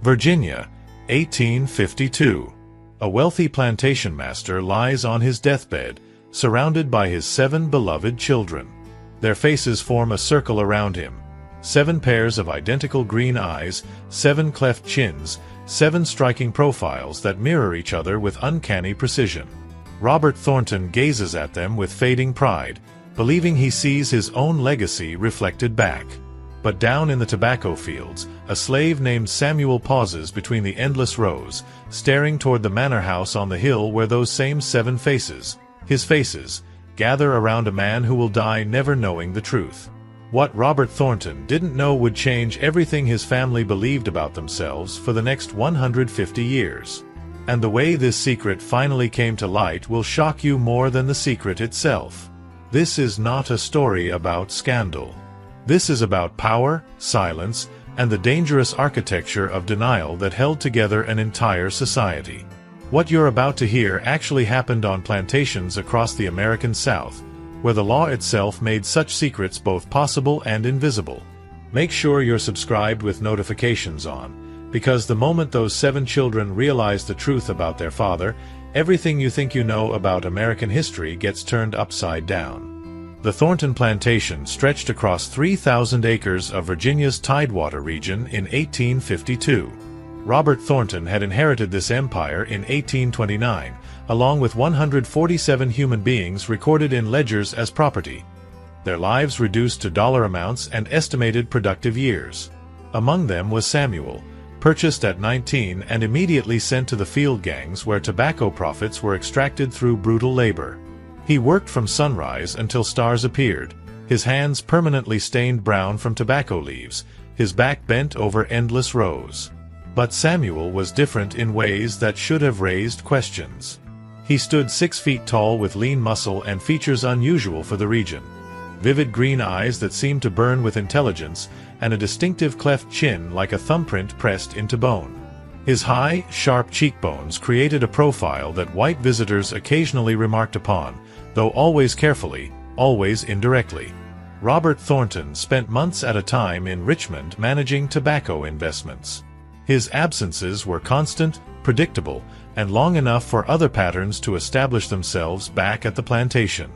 Virginia, 1852. A wealthy plantation master lies on his deathbed, surrounded by his 7 beloved children. Their faces form a circle around him. 7 pairs of identical green eyes, 7 cleft chins, 7 striking profiles that mirror each other with uncanny precision. Robert Thornton gazes at them with fading pride, believing he sees his own legacy reflected back. But down in the tobacco fields, a slave named Samuel pauses between the endless rows, staring toward the manor house on the hill where those same 7 faces, his faces, gather around a man who will die never knowing the truth. What Robert Thornton didn't know would change everything his family believed about themselves for the next 150 years. And the way this secret finally came to light will shock you more than the secret itself. This is not a story about scandal. This is about power, silence, and the dangerous architecture of denial that held together an entire society. What you're about to hear actually happened on plantations across the American South, where the law itself made such secrets both possible and invisible. Make sure you're subscribed with notifications on, because the moment those 7 children realize the truth about their father, everything you think you know about American history gets turned upside down. The Thornton plantation stretched across 3,000 acres of Virginia's Tidewater region in 1852. Robert Thornton had inherited this empire in 1829, along with 147 human beings recorded in ledgers as property, their lives reduced to dollar amounts and estimated productive years. Among them was Samuel, purchased at 19 and immediately sent to the field gangs where tobacco profits were extracted through brutal labor. He worked from sunrise until stars appeared, his hands permanently stained brown from tobacco leaves, his back bent over endless rows. But Samuel was different in ways that should have raised questions. He stood 6 feet tall with lean muscle and features unusual for the region. Vivid green eyes that seemed to burn with intelligence, and a distinctive cleft chin like a thumbprint pressed into bone. His high, sharp cheekbones created a profile that white visitors occasionally remarked upon, though always carefully, always indirectly. Robert Thornton spent months at a time in Richmond managing tobacco investments. His absences were constant, predictable, and long enough for other patterns to establish themselves back at the plantation.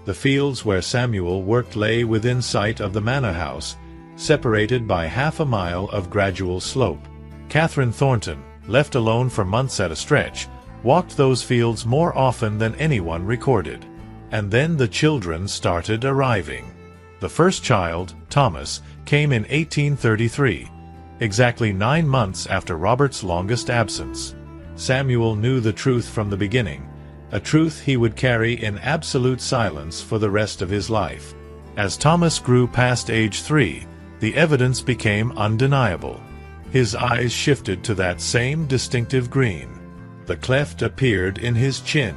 The fields where Samuel worked lay within sight of the manor house, separated by half a mile of gradual slope. Catherine Thornton, left alone for months at a stretch, walked those fields more often than anyone recorded. And then the children started arriving. The first child, Thomas, came in 1833, exactly 9 months after Robert's longest absence. Samuel knew the truth from the beginning, a truth he would carry in absolute silence for the rest of his life. As Thomas grew past age 3, the evidence became undeniable. His eyes shifted to that same distinctive green. The cleft appeared in his chin.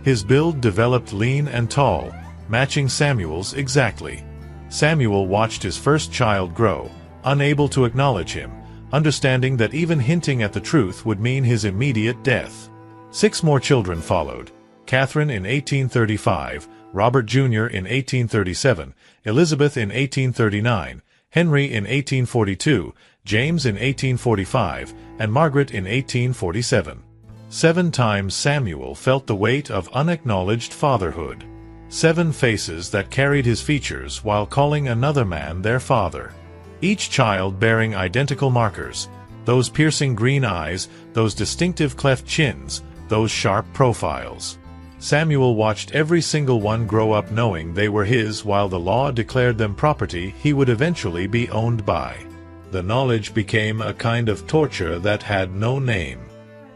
His build developed lean and tall, matching Samuel's exactly. Samuel watched his first child grow, unable to acknowledge him, understanding that even hinting at the truth would mean his immediate death. 6 more children followed: Catherine in 1835, Robert Jr. in 1837, Elizabeth in 1839, Henry in 1842, James in 1845, and Margaret in 1847. 7 times Samuel felt the weight of unacknowledged fatherhood. 7 faces that carried his features while calling another man their father. Each child bearing identical markers: those piercing green eyes, those distinctive cleft chins, those sharp profiles. Samuel watched every single one grow up knowing they were his while the law declared them property he would eventually be owned by. The knowledge became a kind of torture that had no name.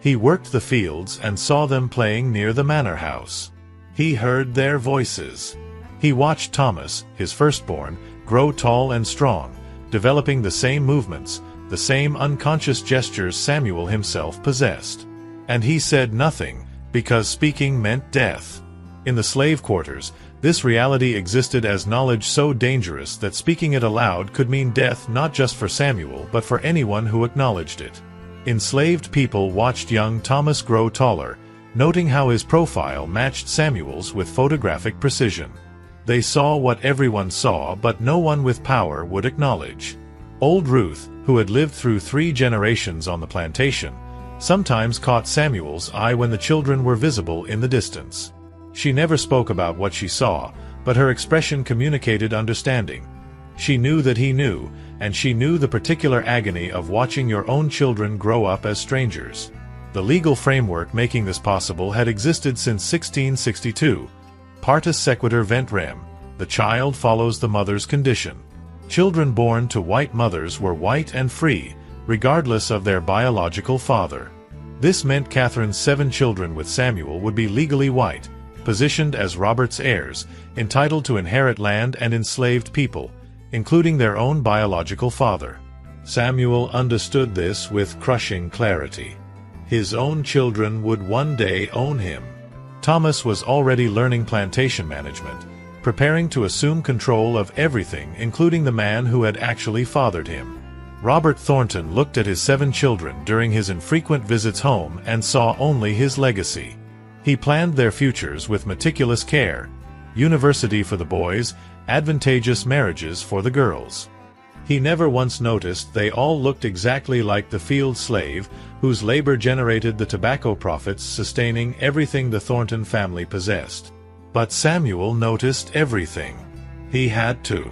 He worked the fields and saw them playing near the manor house. He heard their voices. He watched Thomas, his firstborn, grow tall and strong, developing the same movements, the same unconscious gestures Samuel himself possessed. And he said nothing, because speaking meant death. In the slave quarters, this reality existed as knowledge so dangerous that speaking it aloud could mean death not just for Samuel but for anyone who acknowledged it. Enslaved people watched young Thomas grow taller, noting how his profile matched Samuel's with photographic precision. They saw what everyone saw but no one with power would acknowledge. Old Ruth, who had lived through 3 generations on the plantation, sometimes caught Samuel's eye when the children were visible in the distance. She never spoke about what she saw, but her expression communicated understanding. She knew that he knew, and she knew the particular agony of watching your own children grow up as strangers. The legal framework making this possible had existed since 1662. Partus sequitur vent rem, the child follows the mother's condition. Children born to white mothers were white and free, regardless of their biological father. This meant Catherine's 7 children with Samuel would be legally white, positioned as Robert's heirs, entitled to inherit land and enslaved people, including their own biological father. Samuel understood this with crushing clarity. His own children would one day own him. Thomas was already learning plantation management, preparing to assume control of everything, including the man who had actually fathered him. Robert Thornton looked at his 7 children during his infrequent visits home and saw only his legacy. He planned their futures with meticulous care: university for the boys, advantageous marriages for the girls. He never once noticed they all looked exactly like the field slave whose labor generated the tobacco profits sustaining everything the Thornton family possessed. But Samuel noticed everything. He had to.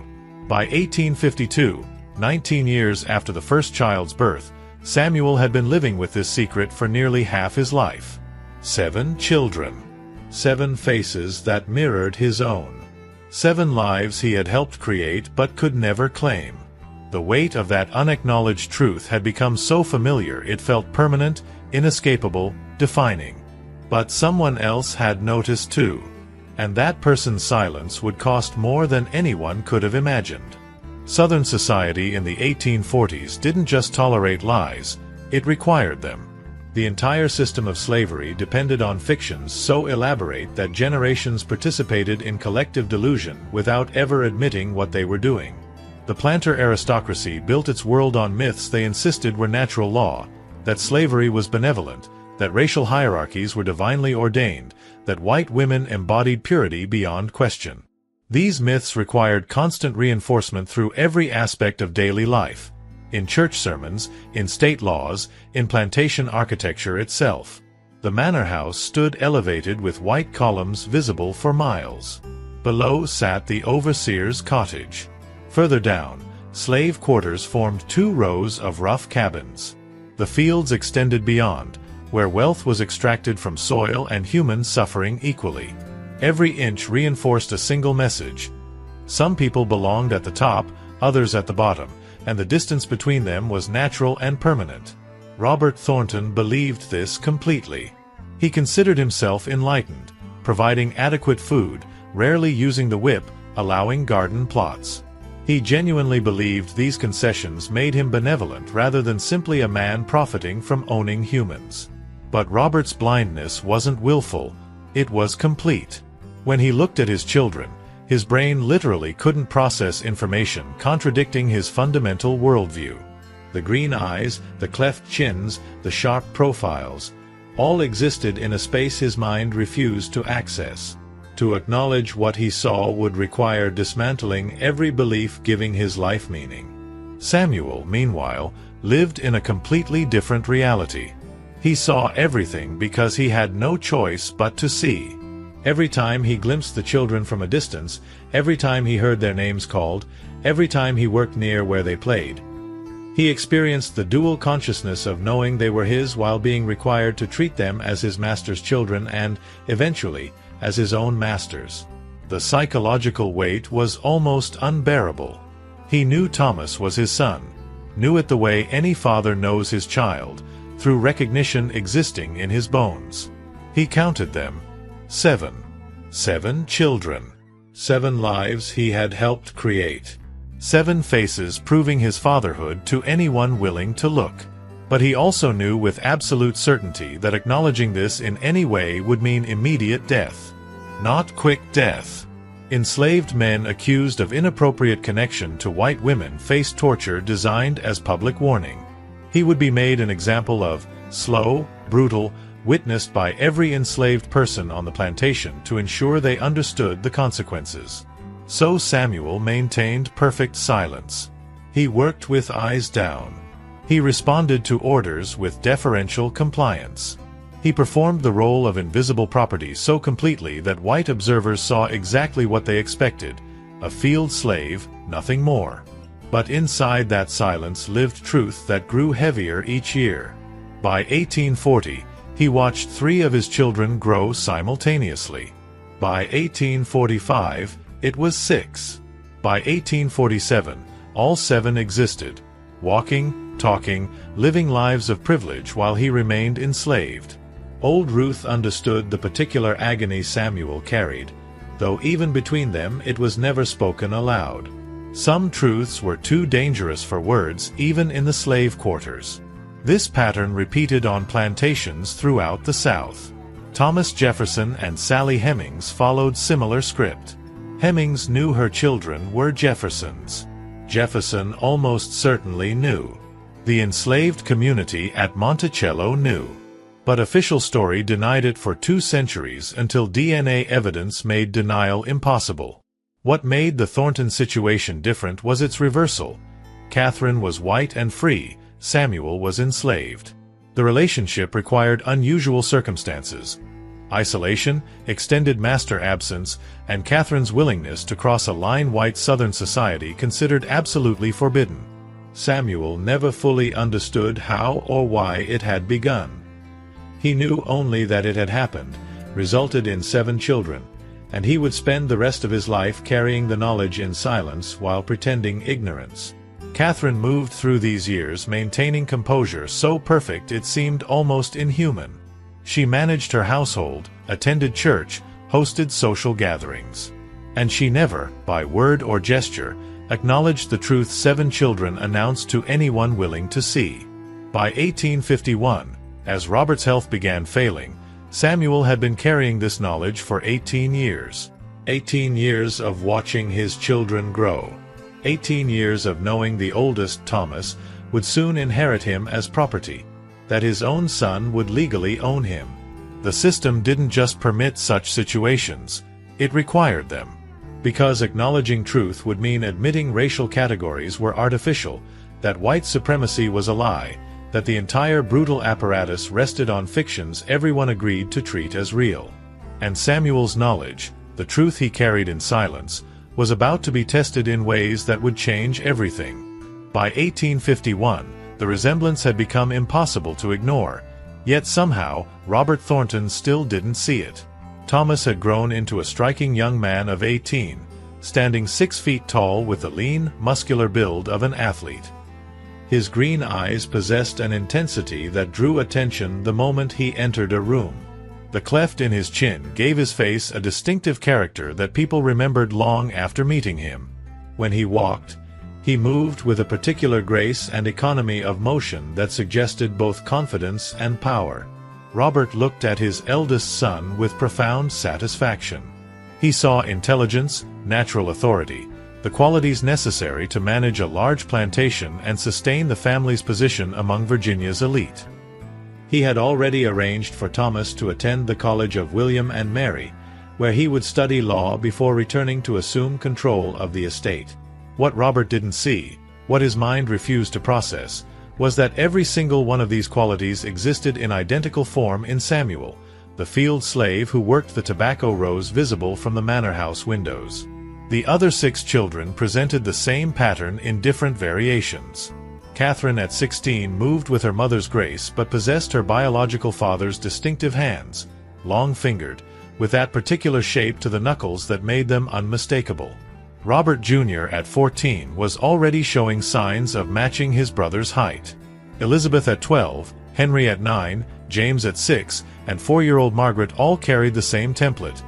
By 1852, 19 years after the first child's birth, Samuel had been living with this secret for nearly half his life. 7 children. 7 faces that mirrored his own. 7 lives he had helped create but could never claim. The weight of that unacknowledged truth had become so familiar it felt permanent, inescapable, defining. But someone else had noticed too. And that person's silence would cost more than anyone could have imagined. Southern society in the 1840s didn't just tolerate lies, it required them. The entire system of slavery depended on fictions so elaborate that generations participated in collective delusion without ever admitting what they were doing. The planter aristocracy built its world on myths they insisted were natural law, that slavery was benevolent, that racial hierarchies were divinely ordained, that white women embodied purity beyond question. These myths required constant reinforcement through every aspect of daily life. In church sermons, in state laws, in plantation architecture itself. The manor house stood elevated with white columns visible for miles. Below sat the overseer's cottage. Further down, slave quarters formed 2 rows of rough cabins. The fields extended beyond, where wealth was extracted from soil and human suffering equally. Every inch reinforced a single message. Some people belonged at the top, others at the bottom, and the distance between them was natural and permanent. Robert Thornton believed this completely. He considered himself enlightened, providing adequate food, rarely using the whip, allowing garden plots. He genuinely believed these concessions made him benevolent rather than simply a man profiting from owning humans. But Robert's blindness wasn't willful, it was complete. When he looked at his children, his brain literally couldn't process information contradicting his fundamental worldview. The green eyes, the cleft chins, the sharp profiles, all existed in a space his mind refused to access. To acknowledge what he saw would require dismantling every belief giving his life meaning. Samuel, meanwhile, lived in a completely different reality. He saw everything because he had no choice but to see. Every time he glimpsed the children from a distance, every time he heard their names called, every time he worked near where they played, he experienced the dual consciousness of knowing they were his while being required to treat them as his master's children and, eventually, as his own master's. The psychological weight was almost unbearable. He knew Thomas was his son, knew it the way any father knows his child, through recognition existing in his bones. He counted them. 7. 7 children. 7 lives he had helped create. 7 faces proving his fatherhood to anyone willing to look. But he also knew with absolute certainty that acknowledging this in any way would mean immediate death. Not quick death. Enslaved men accused of inappropriate connection to white women faced torture designed as public warning. He would be made an example of, slow, brutal, witnessed by every enslaved person on the plantation to ensure they understood the consequences. So Samuel maintained perfect silence. He worked with eyes down. He responded to orders with deferential compliance. He performed the role of invisible property so completely that white observers saw exactly what they expected: a field slave, nothing more. But inside that silence lived truth that grew heavier each year. By 1840, he watched 3 of his children grow simultaneously. By 1845, it was 6. By 1847, all 7 existed, walking, talking, living lives of privilege while he remained enslaved. Old Ruth understood the particular agony Samuel carried, though even between them it was never spoken aloud. Some truths were too dangerous for words even in the slave quarters. This pattern repeated on plantations throughout the South. Thomas Jefferson and Sally Hemings followed similar script. Hemings knew her children were Jeffersons. Jefferson almost certainly knew. The enslaved community at Monticello knew. But official story denied it for 2 centuries until DNA evidence made denial impossible. What made the Thornton situation different was its reversal. Catherine was white and free, Samuel was enslaved. The relationship required unusual circumstances: isolation, extended master absence, and Catherine's willingness to cross a line white Southern society considered absolutely forbidden. Samuel never fully understood how or why it had begun. He knew only that it had happened, resulted in 7 children, and he would spend the rest of his life carrying the knowledge in silence while pretending ignorance. Catherine moved through these years maintaining composure so perfect it seemed almost inhuman. She managed her household, attended church, hosted social gatherings. And she never, by word or gesture, acknowledged the truth 7 children announced to anyone willing to see. By 1851, as Robert's health began failing, Samuel had been carrying this knowledge for 18 years. 18 years of watching his children grow. 18 years of knowing the oldest, Thomas, would soon inherit him as property, that his own son would legally own him. The system didn't just permit such situations, it required them. Because acknowledging truth would mean admitting racial categories were artificial, that white supremacy was a lie, that the entire brutal apparatus rested on fictions everyone agreed to treat as real. And Samuel's knowledge, the truth he carried in silence, was about to be tested in ways that would change everything. By 1851, the resemblance had become impossible to ignore, yet somehow, Robert Thornton still didn't see it. Thomas had grown into a striking young man of 18, standing 6 feet tall with the lean, muscular build of an athlete. His green eyes possessed an intensity that drew attention the moment he entered a room. The cleft in his chin gave his face a distinctive character that people remembered long after meeting him. When he walked, he moved with a particular grace and economy of motion that suggested both confidence and power. Robert looked at his eldest son with profound satisfaction. He saw intelligence, natural authority, the qualities necessary to manage a large plantation and sustain the family's position among Virginia's elite. He had already arranged for Thomas to attend the College of William and Mary, where he would study law before returning to assume control of the estate. What Robert didn't see, what his mind refused to process, was that every single one of these qualities existed in identical form in Samuel, the field slave who worked the tobacco rows visible from the manor house windows. The other 6 children presented the same pattern in different variations. Catherine at 16 moved with her mother's grace but possessed her biological father's distinctive hands, long-fingered, with that particular shape to the knuckles that made them unmistakable. Robert Jr. at 14 was already showing signs of matching his brother's height. Elizabeth at 12, Henry at 9, James at 6, and 4-year-old Margaret all carried the same template.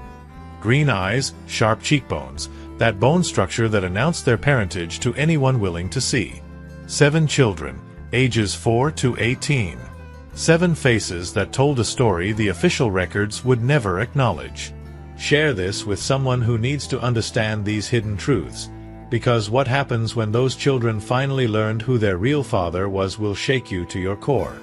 Green eyes, sharp cheekbones, that bone structure that announced their parentage to anyone willing to see. 7 children, ages 4 to 18. 7 faces that told a story the official records would never acknowledge. Share this with someone who needs to understand these hidden truths, because what happens when those children finally learned who their real father was will shake you to your core.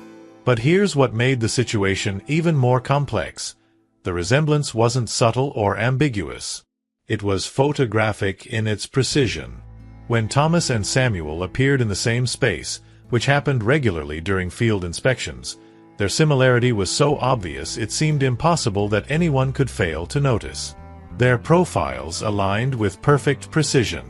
But here's what made the situation even more complex. The resemblance wasn't subtle or ambiguous. It was photographic in its precision. When Thomas and Samuel appeared in the same space, which happened regularly during field inspections, their similarity was so obvious it seemed impossible that anyone could fail to notice. Their profiles aligned with perfect precision.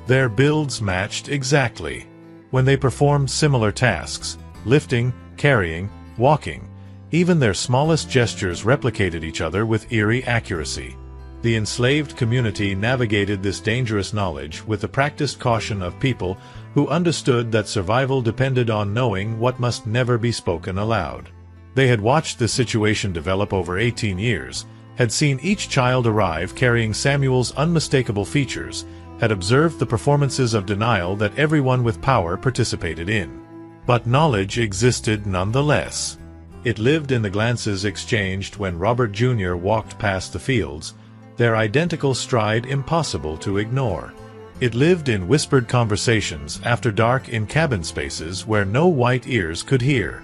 Their builds matched exactly. When they performed similar tasks, lifting, carrying, walking, even their smallest gestures replicated each other with eerie accuracy. The enslaved community navigated this dangerous knowledge with the practiced caution of people who understood that survival depended on knowing what must never be spoken aloud. They had watched this situation develop over 18 years, had seen each child arrive carrying Samuel's unmistakable features, had observed the performances of denial that everyone with power participated in. But knowledge existed nonetheless. It lived in the glances exchanged when Robert Jr. walked past the fields, their identical stride impossible to ignore. It lived in whispered conversations after dark in cabin spaces where no white ears could hear.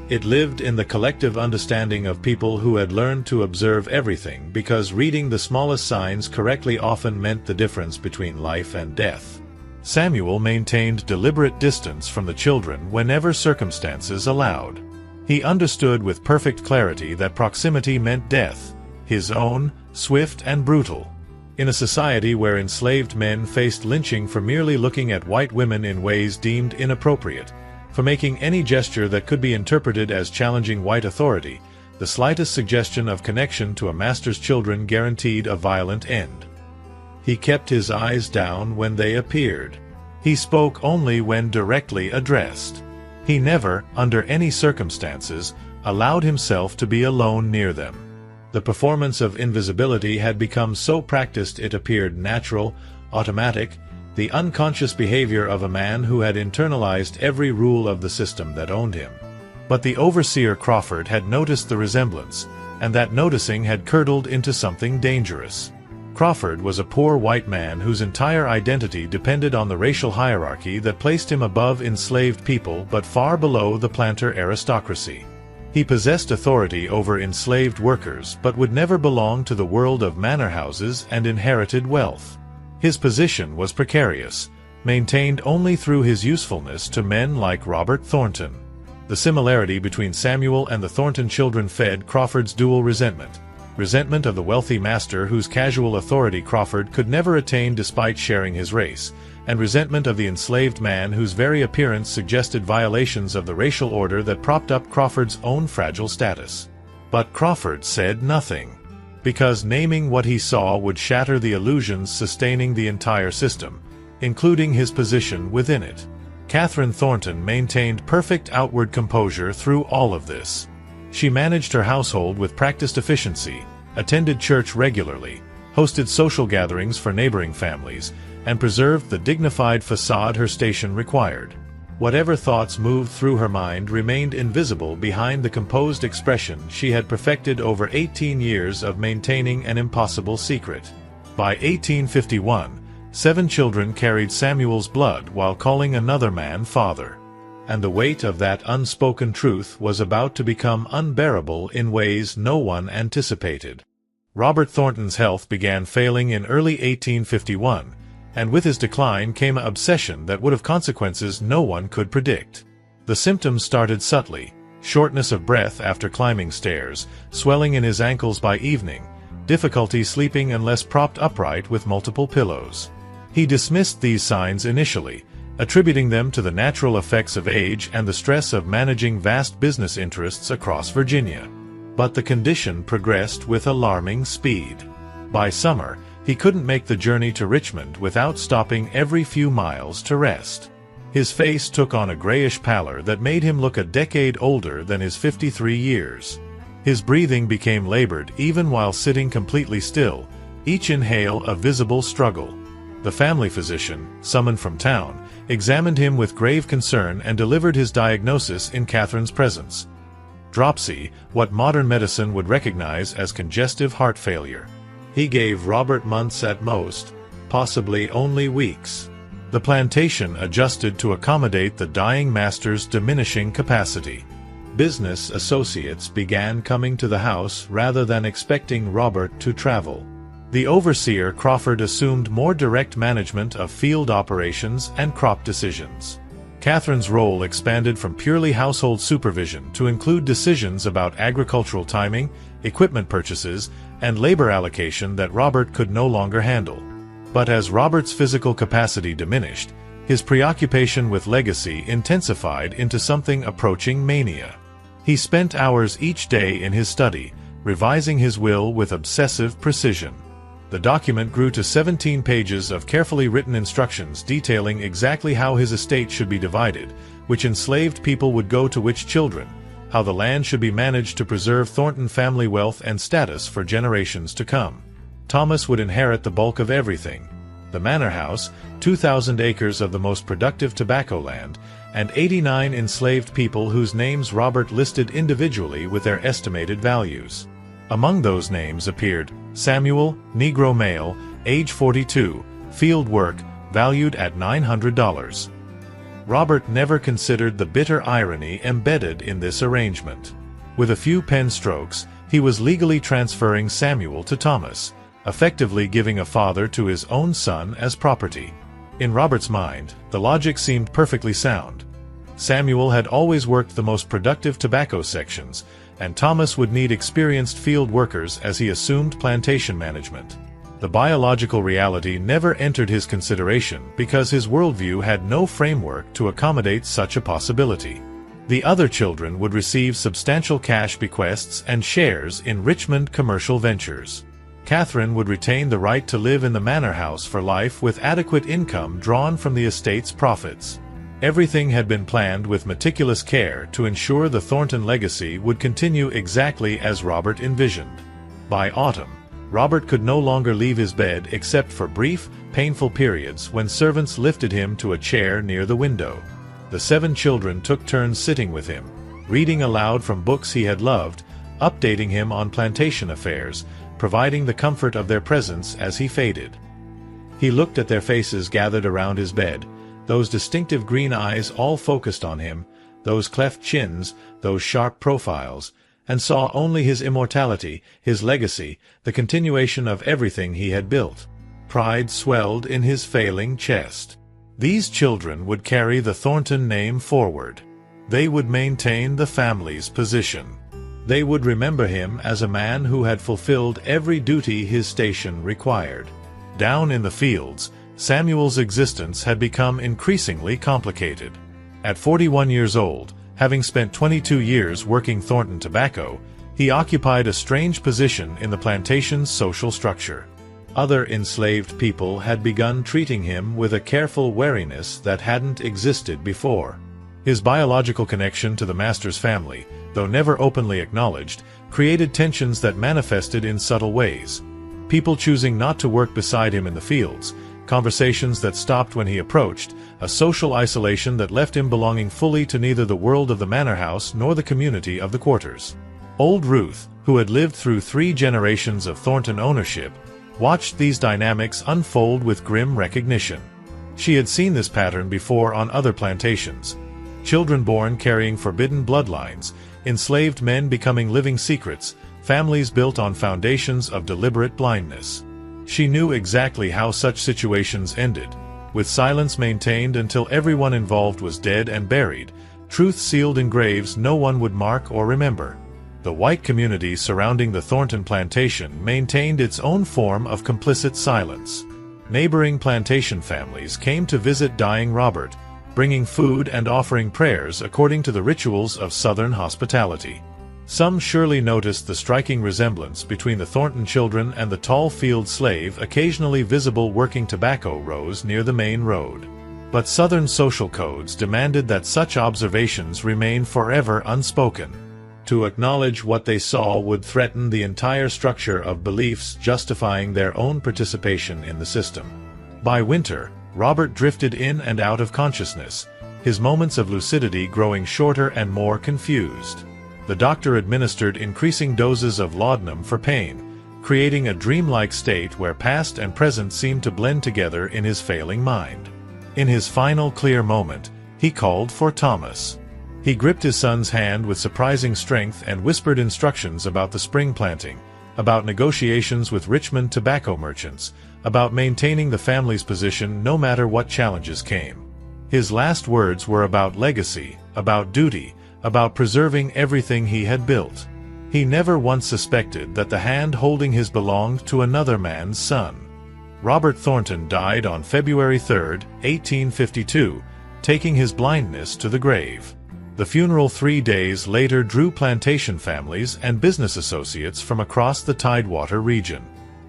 It lived in the collective understanding of people who had learned to observe everything because reading the smallest signs correctly often meant the difference between life and death. Samuel maintained deliberate distance from the children whenever circumstances allowed. He understood with perfect clarity that proximity meant death, his own, swift and brutal. In a society where enslaved men faced lynching for merely looking at white women in ways deemed inappropriate, for making any gesture that could be interpreted as challenging white authority, the slightest suggestion of connection to a master's children guaranteed a violent end. He kept his eyes down when they appeared. He spoke only when directly addressed. He never, under any circumstances, allowed himself to be alone near them. The performance of invisibility had become so practiced it appeared natural, automatic, the unconscious behavior of a man who had internalized every rule of the system that owned him. But the overseer Crawford had noticed the resemblance, and that noticing had curdled into something dangerous. Crawford was a poor white man whose entire identity depended on the racial hierarchy that placed him above enslaved people but far below the planter aristocracy. He possessed authority over enslaved workers but would never belong to the world of manor houses and inherited wealth. His position was precarious, maintained only through his usefulness to men like Robert Thornton. The similarity between Samuel and the Thornton children fed Crawford's dual resentment. Resentment of the wealthy master whose casual authority Crawford could never attain despite sharing his race, and resentment of the enslaved man whose very appearance suggested violations of the racial order that propped up Crawford's own fragile status. But Crawford said nothing, because naming what he saw would shatter the illusions sustaining the entire system, including his position within it. Catherine Thornton maintained perfect outward composure through all of this. She managed her household with practiced efficiency, attended church regularly, hosted social gatherings for neighboring families, and preserved the dignified facade her station required. Whatever thoughts moved through her mind remained invisible behind the composed expression she had perfected over 18 years of maintaining an impossible secret. By 1851, 7 children carried Samuel's blood while calling another man father. And the weight of that unspoken truth was about to become unbearable in ways no one anticipated. Robert Thornton's health began failing in early 1851, and with his decline came an obsession that would have consequences no one could predict. The symptoms started subtly: shortness of breath after climbing stairs, swelling in his ankles by evening, difficulty sleeping unless propped upright with multiple pillows. He dismissed these signs initially, attributing them to the natural effects of age and the stress of managing vast business interests across Virginia. But the condition progressed with alarming speed. By summer, he couldn't make the journey to Richmond without stopping every few miles to rest. His face took on a grayish pallor that made him look a decade older than his 53 years. His breathing became labored even while sitting completely still, each inhale a visible struggle. The family physician, summoned from town, examined him with grave concern and delivered his diagnosis in Catherine's presence. Dropsy, what modern medicine would recognize as congestive heart failure. He gave Robert months at most, possibly only weeks. The plantation adjusted to accommodate the dying master's diminishing capacity. Business associates began coming to the house rather than expecting Robert to travel. The overseer Crawford assumed more direct management of field operations and crop decisions. Catherine's role expanded from purely household supervision to include decisions about agricultural timing, equipment purchases, and labor allocation that Robert could no longer handle. But as Robert's physical capacity diminished, his preoccupation with legacy intensified into something approaching mania. He spent hours each day in his study, revising his will with obsessive precision. The document grew to 17 pages of carefully written instructions detailing exactly how his estate should be divided, which enslaved people would go to which children, how the land should be managed to preserve Thornton family wealth and status for generations to come. Thomas would inherit the bulk of everything: the manor house, 2,000 acres of the most productive tobacco land, and 89 enslaved people whose names Robert listed individually with their estimated values. Among those names appeared Samuel, Negro male, age 42, field work, valued at $900. Robert never considered the bitter irony embedded in this arrangement. With a few pen strokes, he was legally transferring Samuel to Thomas, effectively giving a father to his own son as property. In Robert's mind, the logic seemed perfectly sound. Samuel had always worked the most productive tobacco sections, and Thomas would need experienced field workers as he assumed plantation management. The biological reality never entered his consideration because his worldview had no framework to accommodate such a possibility. The other children would receive substantial cash bequests and shares in Richmond commercial ventures. Catherine would retain the right to live in the manor house for life with adequate income drawn from the estate's profits. Everything had been planned with meticulous care to ensure the Thornton legacy would continue exactly as Robert envisioned. By autumn, Robert could no longer leave his bed except for brief, painful periods when servants lifted him to a chair near the window. The 7 children took turns sitting with him, reading aloud from books he had loved, updating him on plantation affairs, providing the comfort of their presence as he faded. He looked at their faces gathered around his bed, those distinctive green eyes all focused on him, those cleft chins, those sharp profiles, and saw only his immortality, his legacy, the continuation of everything he had built. Pride swelled in his failing chest. These children would carry the Thornton name forward. They would maintain the family's position. They would remember him as a man who had fulfilled every duty his station required. Down in the fields, Samuel's existence had become increasingly complicated. At 41 years old, having spent 22 years working Thornton tobacco, he occupied a strange position in the plantation's social structure. Other enslaved people had begun treating him with a careful wariness that hadn't existed before. His biological connection to the master's family, though never openly acknowledged, created tensions that manifested in subtle ways. People choosing not to work beside him in the fields, conversations that stopped when he approached, a social isolation that left him belonging fully to neither the world of the manor house nor the community of the quarters. Old Ruth, who had lived through 3 generations of Thornton ownership, watched these dynamics unfold with grim recognition. She had seen this pattern before on other plantations. Children born carrying forbidden bloodlines, enslaved men becoming living secrets, families built on foundations of deliberate blindness. She knew exactly how such situations ended, with silence maintained until everyone involved was dead and buried, truth sealed in graves no one would mark or remember. The white community surrounding the Thornton plantation maintained its own form of complicit silence. Neighboring plantation families came to visit dying Robert, bringing food and offering prayers according to the rituals of Southern hospitality. Some surely noticed the striking resemblance between the Thornton children and the tall field slave occasionally visible working tobacco rows near the main road. But Southern social codes demanded that such observations remain forever unspoken. To acknowledge what they saw would threaten the entire structure of beliefs justifying their own participation in the system. By winter, Robert drifted in and out of consciousness, his moments of lucidity growing shorter and more confused. The doctor administered increasing doses of laudanum for pain, creating a dreamlike state where past and present seemed to blend together in his failing mind. In his final clear moment, he called for Thomas. He gripped his son's hand with surprising strength and whispered instructions about the spring planting, about negotiations with Richmond tobacco merchants, about maintaining the family's position no matter what challenges came. His last words were about legacy, about duty, about preserving everything he had built. He never once suspected that the hand holding his belonged to another man's son. Robert Thornton died on February 3, 1852, taking his blindness to the grave. The funeral 3 days later drew plantation families and business associates from across the Tidewater region.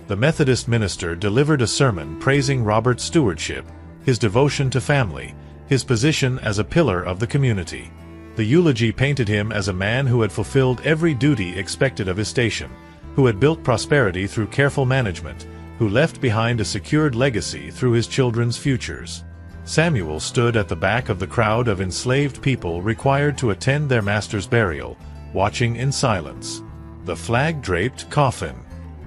The Methodist minister delivered a sermon praising Robert's stewardship, his devotion to family, his position as a pillar of the community. The eulogy painted him as a man who had fulfilled every duty expected of his station, who had built prosperity through careful management, who left behind a secured legacy through his children's futures. Samuel stood at the back of the crowd of enslaved people required to attend their master's burial, watching in silence. The flag-draped coffin.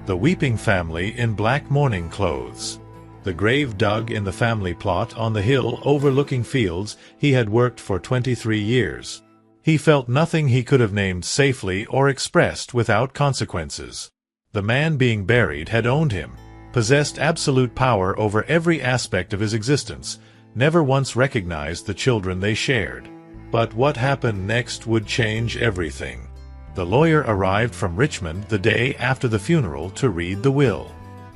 The weeping family in black mourning clothes. The grave dug in the family plot on the hill overlooking fields he had worked for 23 years. He felt nothing he could have named safely or expressed without consequences. The man being buried had owned him, possessed absolute power over every aspect of his existence, never once recognized the children they shared. But what happened next would change everything. The lawyer arrived from Richmond the day after the funeral to read the will.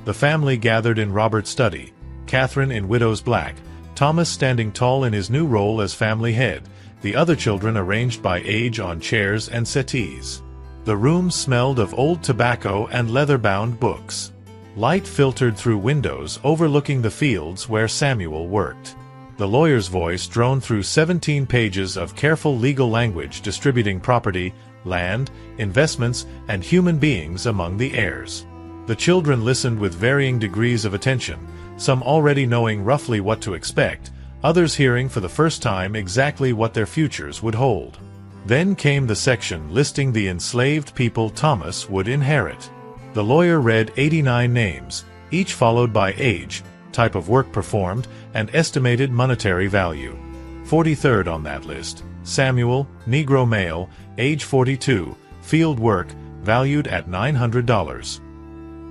The family gathered in Robert's study, Catherine in widow's black, Thomas standing tall in his new role as family head, the other children arranged by age on chairs and settees. The room smelled of old tobacco and leather-bound books. Light filtered through windows overlooking the fields where Samuel worked. The lawyer's voice droned through 17 pages of careful legal language distributing property, land, investments, and human beings among the heirs. The children listened with varying degrees of attention, some already knowing roughly what to expect, others hearing for the first time exactly what their futures would hold. Then came the section listing the enslaved people Thomas would inherit. The lawyer read 89 names, each followed by age, type of work performed, and estimated monetary value. 43rd on that list, Samuel, Negro male, age 42, field work, valued at $900.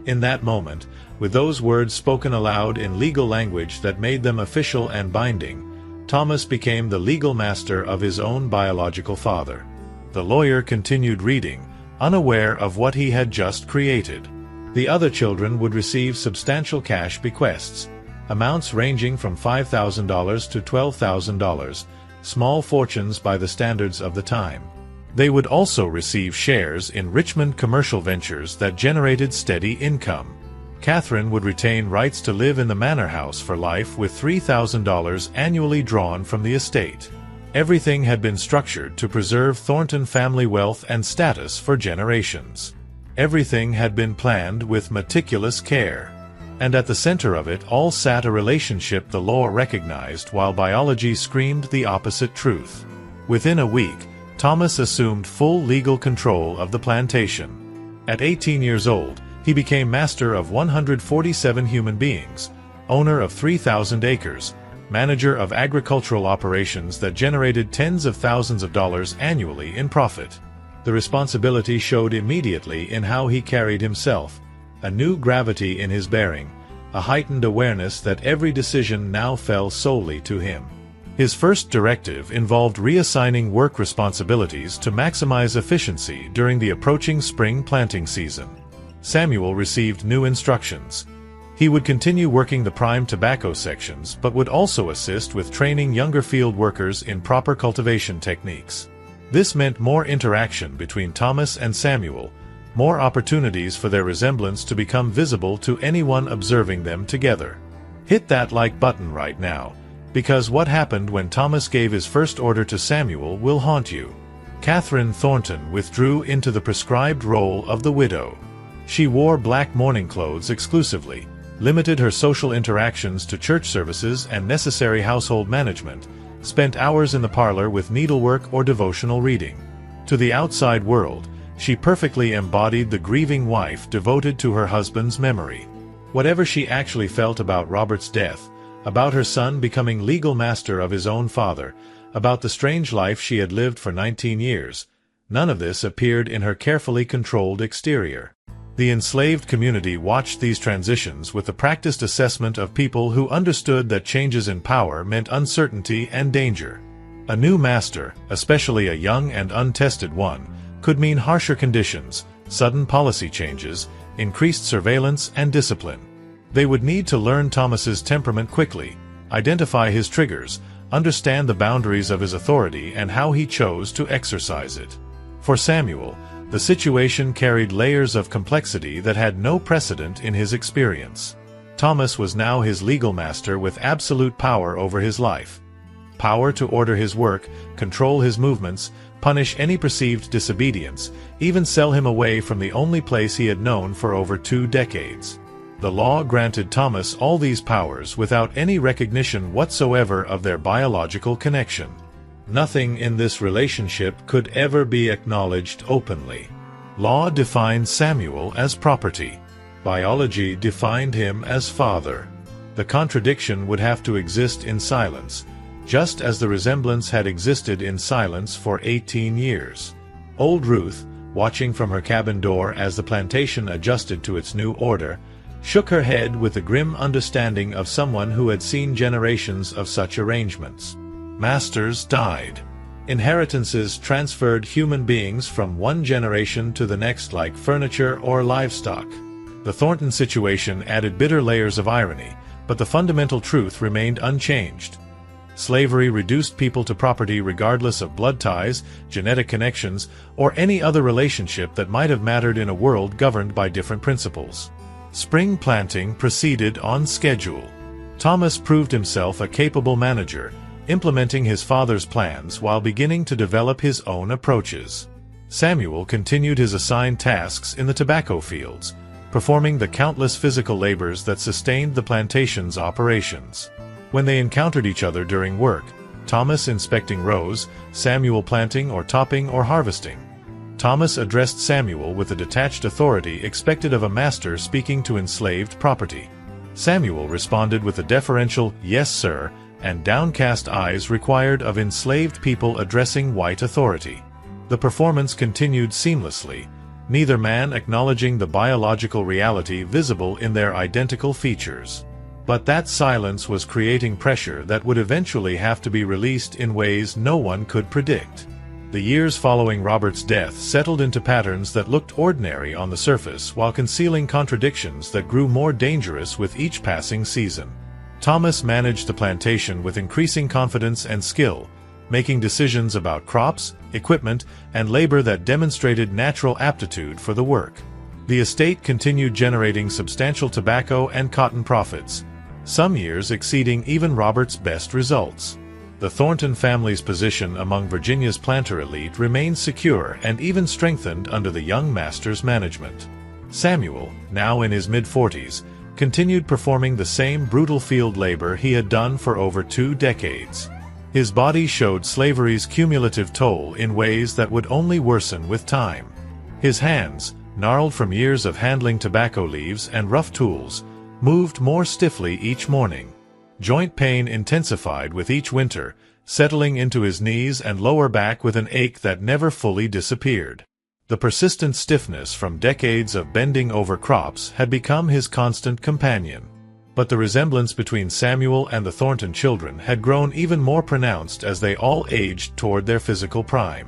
In that moment, with those words spoken aloud in legal language that made them official and binding, Thomas became the legal master of his own biological father. The lawyer continued reading, unaware of what he had just created. The other children would receive substantial cash bequests, amounts ranging from $5,000 to $12,000, small fortunes by the standards of the time. They would also receive shares in Richmond commercial ventures that generated steady income. Catherine would retain rights to live in the manor house for life with $3,000 annually drawn from the estate. Everything had been structured to preserve Thornton family wealth and status for generations. Everything had been planned with meticulous care. And at the center of it all sat a relationship the law recognized while biology screamed the opposite truth. Within a week, Thomas assumed full legal control of the plantation. At 18 years old, he became master of 147 human beings, owner of 3,000 acres, manager of agricultural operations that generated tens of thousands of dollars annually in profit. The responsibility showed immediately in how he carried himself, a new gravity in his bearing, a heightened awareness that every decision now fell solely to him. His first directive involved reassigning work responsibilities to maximize efficiency during the approaching spring planting season. Samuel received new instructions. He would continue working the prime tobacco sections but would also assist with training younger field workers in proper cultivation techniques. This meant more interaction between Thomas and Samuel, more opportunities for their resemblance to become visible to anyone observing them together. Hit that like button right now, because what happened when Thomas gave his first order to Samuel will haunt you. Catherine Thornton withdrew into the prescribed role of the widow. She wore black mourning clothes exclusively, limited her social interactions to church services and necessary household management, spent hours in the parlor with needlework or devotional reading. To the outside world, she perfectly embodied the grieving wife devoted to her husband's memory. Whatever she actually felt about Robert's death, about her son becoming legal master of his own father, about the strange life she had lived for 19 years, none of this appeared in her carefully controlled exterior. The enslaved community watched these transitions with the practiced assessment of people who understood that changes in power meant uncertainty and danger. A new master, especially a young and untested one, could mean harsher conditions, sudden policy changes, increased surveillance and discipline. They would need to learn Thomas's temperament quickly, identify his triggers, understand the boundaries of his authority and how he chose to exercise it. For Samuel, the situation carried layers of complexity that had no precedent in his experience. Thomas was now his legal master with absolute power over his life. Power to order his work, control his movements, punish any perceived disobedience, even sell him away from the only place he had known for over 2 decades. The law granted Thomas all these powers without any recognition whatsoever of their biological connection. Nothing in this relationship could ever be acknowledged openly. Law defined Samuel as property. Biology defined him as father. The contradiction would have to exist in silence, just as the resemblance had existed in silence for 18 years. Old Ruth, watching from her cabin door as the plantation adjusted to its new order, shook her head with the grim understanding of someone who had seen generations of such arrangements. Masters died. Inheritances transferred human beings from one generation to the next like furniture or livestock. The Thornton situation added bitter layers of irony, but the fundamental truth remained unchanged. Slavery reduced people to property regardless of blood ties, genetic connections, or any other relationship that might have mattered in a world governed by different principles. Spring planting proceeded on schedule. Thomas proved himself a capable manager, implementing his father's plans while beginning to develop his own approaches. Samuel continued his assigned tasks in the tobacco fields, performing the countless physical labors that sustained the plantation's operations. When they encountered each other during work, Thomas inspecting rows, Samuel planting or topping or harvesting. Thomas addressed Samuel with the detached authority expected of a master speaking to enslaved property. Samuel responded with a deferential "yes, sir," and downcast eyes required of enslaved people addressing white authority. The performance continued seamlessly, neither man acknowledging the biological reality visible in their identical features. But that silence was creating pressure that would eventually have to be released in ways no one could predict. The years following Robert's death settled into patterns that looked ordinary on the surface while concealing contradictions that grew more dangerous with each passing season. Thomas managed the plantation with increasing confidence and skill, making decisions about crops, equipment, and labor that demonstrated natural aptitude for the work. The estate continued generating substantial tobacco and cotton profits, some years exceeding even Robert's best results. The Thornton family's position among Virginia's planter elite remained secure and even strengthened under the young master's management. Samuel, now in his mid-40s, continued performing the same brutal field labor he had done for over 2 decades. His body showed slavery's cumulative toll in ways that would only worsen with time. His hands, gnarled from years of handling tobacco leaves and rough tools, moved more stiffly each morning. Joint pain intensified with each winter, settling into his knees and lower back with an ache that never fully disappeared. The persistent stiffness from decades of bending over crops had become his constant companion. But the resemblance between Samuel and the Thornton children had grown even more pronounced as they all aged toward their physical prime.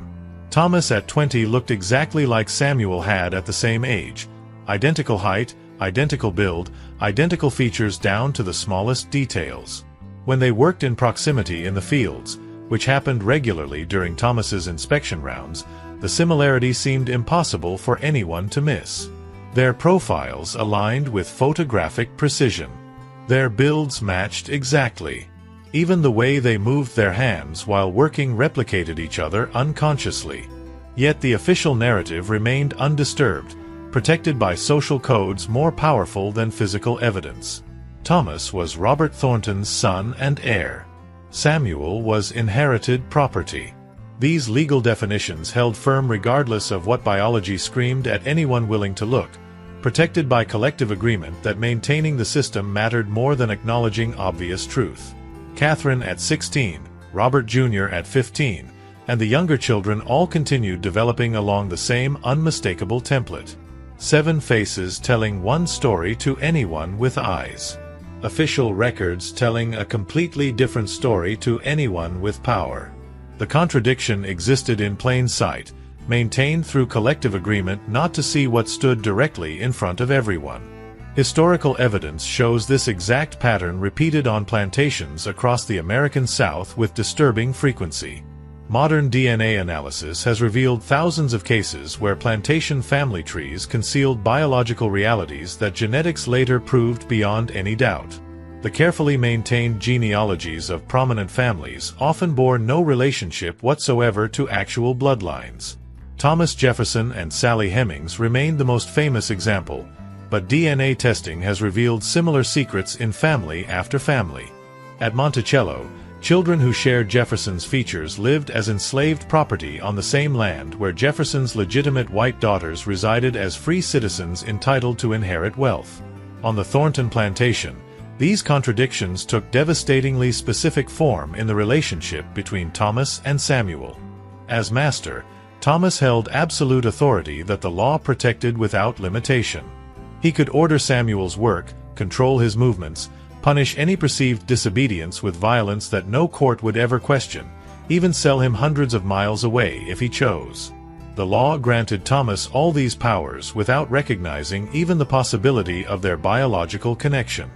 Thomas at 20 looked exactly like Samuel had at the same age. Identical height, identical build, identical features down to the smallest details. When they worked in proximity in the fields, which happened regularly during Thomas's inspection rounds, the similarity seemed impossible for anyone to miss. Their profiles aligned with photographic precision. Their builds matched exactly. Even the way they moved their hands while working replicated each other unconsciously. Yet the official narrative remained undisturbed, protected by social codes more powerful than physical evidence. Thomas was Robert Thornton's son and heir. Samuel was inherited property. These legal definitions held firm regardless of what biology screamed at anyone willing to look, protected by collective agreement that maintaining the system mattered more than acknowledging obvious truth. Catherine at 16, Robert Jr. at 15, and the younger children all continued developing along the same unmistakable template. 7 faces telling one story to anyone with eyes. Official records telling a completely different story to anyone with power. The contradiction existed in plain sight, maintained through collective agreement not to see what stood directly in front of everyone. Historical evidence shows this exact pattern repeated on plantations across the American South with disturbing frequency. Modern DNA analysis has revealed thousands of cases where plantation family trees concealed biological realities that genetics later proved beyond any doubt. The carefully maintained genealogies of prominent families often bore no relationship whatsoever to actual bloodlines. Thomas Jefferson and Sally Hemings remained the most famous example, but DNA testing has revealed similar secrets in family after family. At Monticello, children who shared Jefferson's features lived as enslaved property on the same land where Jefferson's legitimate white daughters resided as free citizens entitled to inherit wealth. On the Thornton plantation, these contradictions took devastatingly specific form in the relationship between Thomas and Samuel. As master, Thomas held absolute authority that the law protected without limitation. He could order Samuel's work, control his movements, punish any perceived disobedience with violence that no court would ever question, even sell him hundreds of miles away if he chose. The law granted Thomas all these powers without recognizing even the possibility of their biological connection.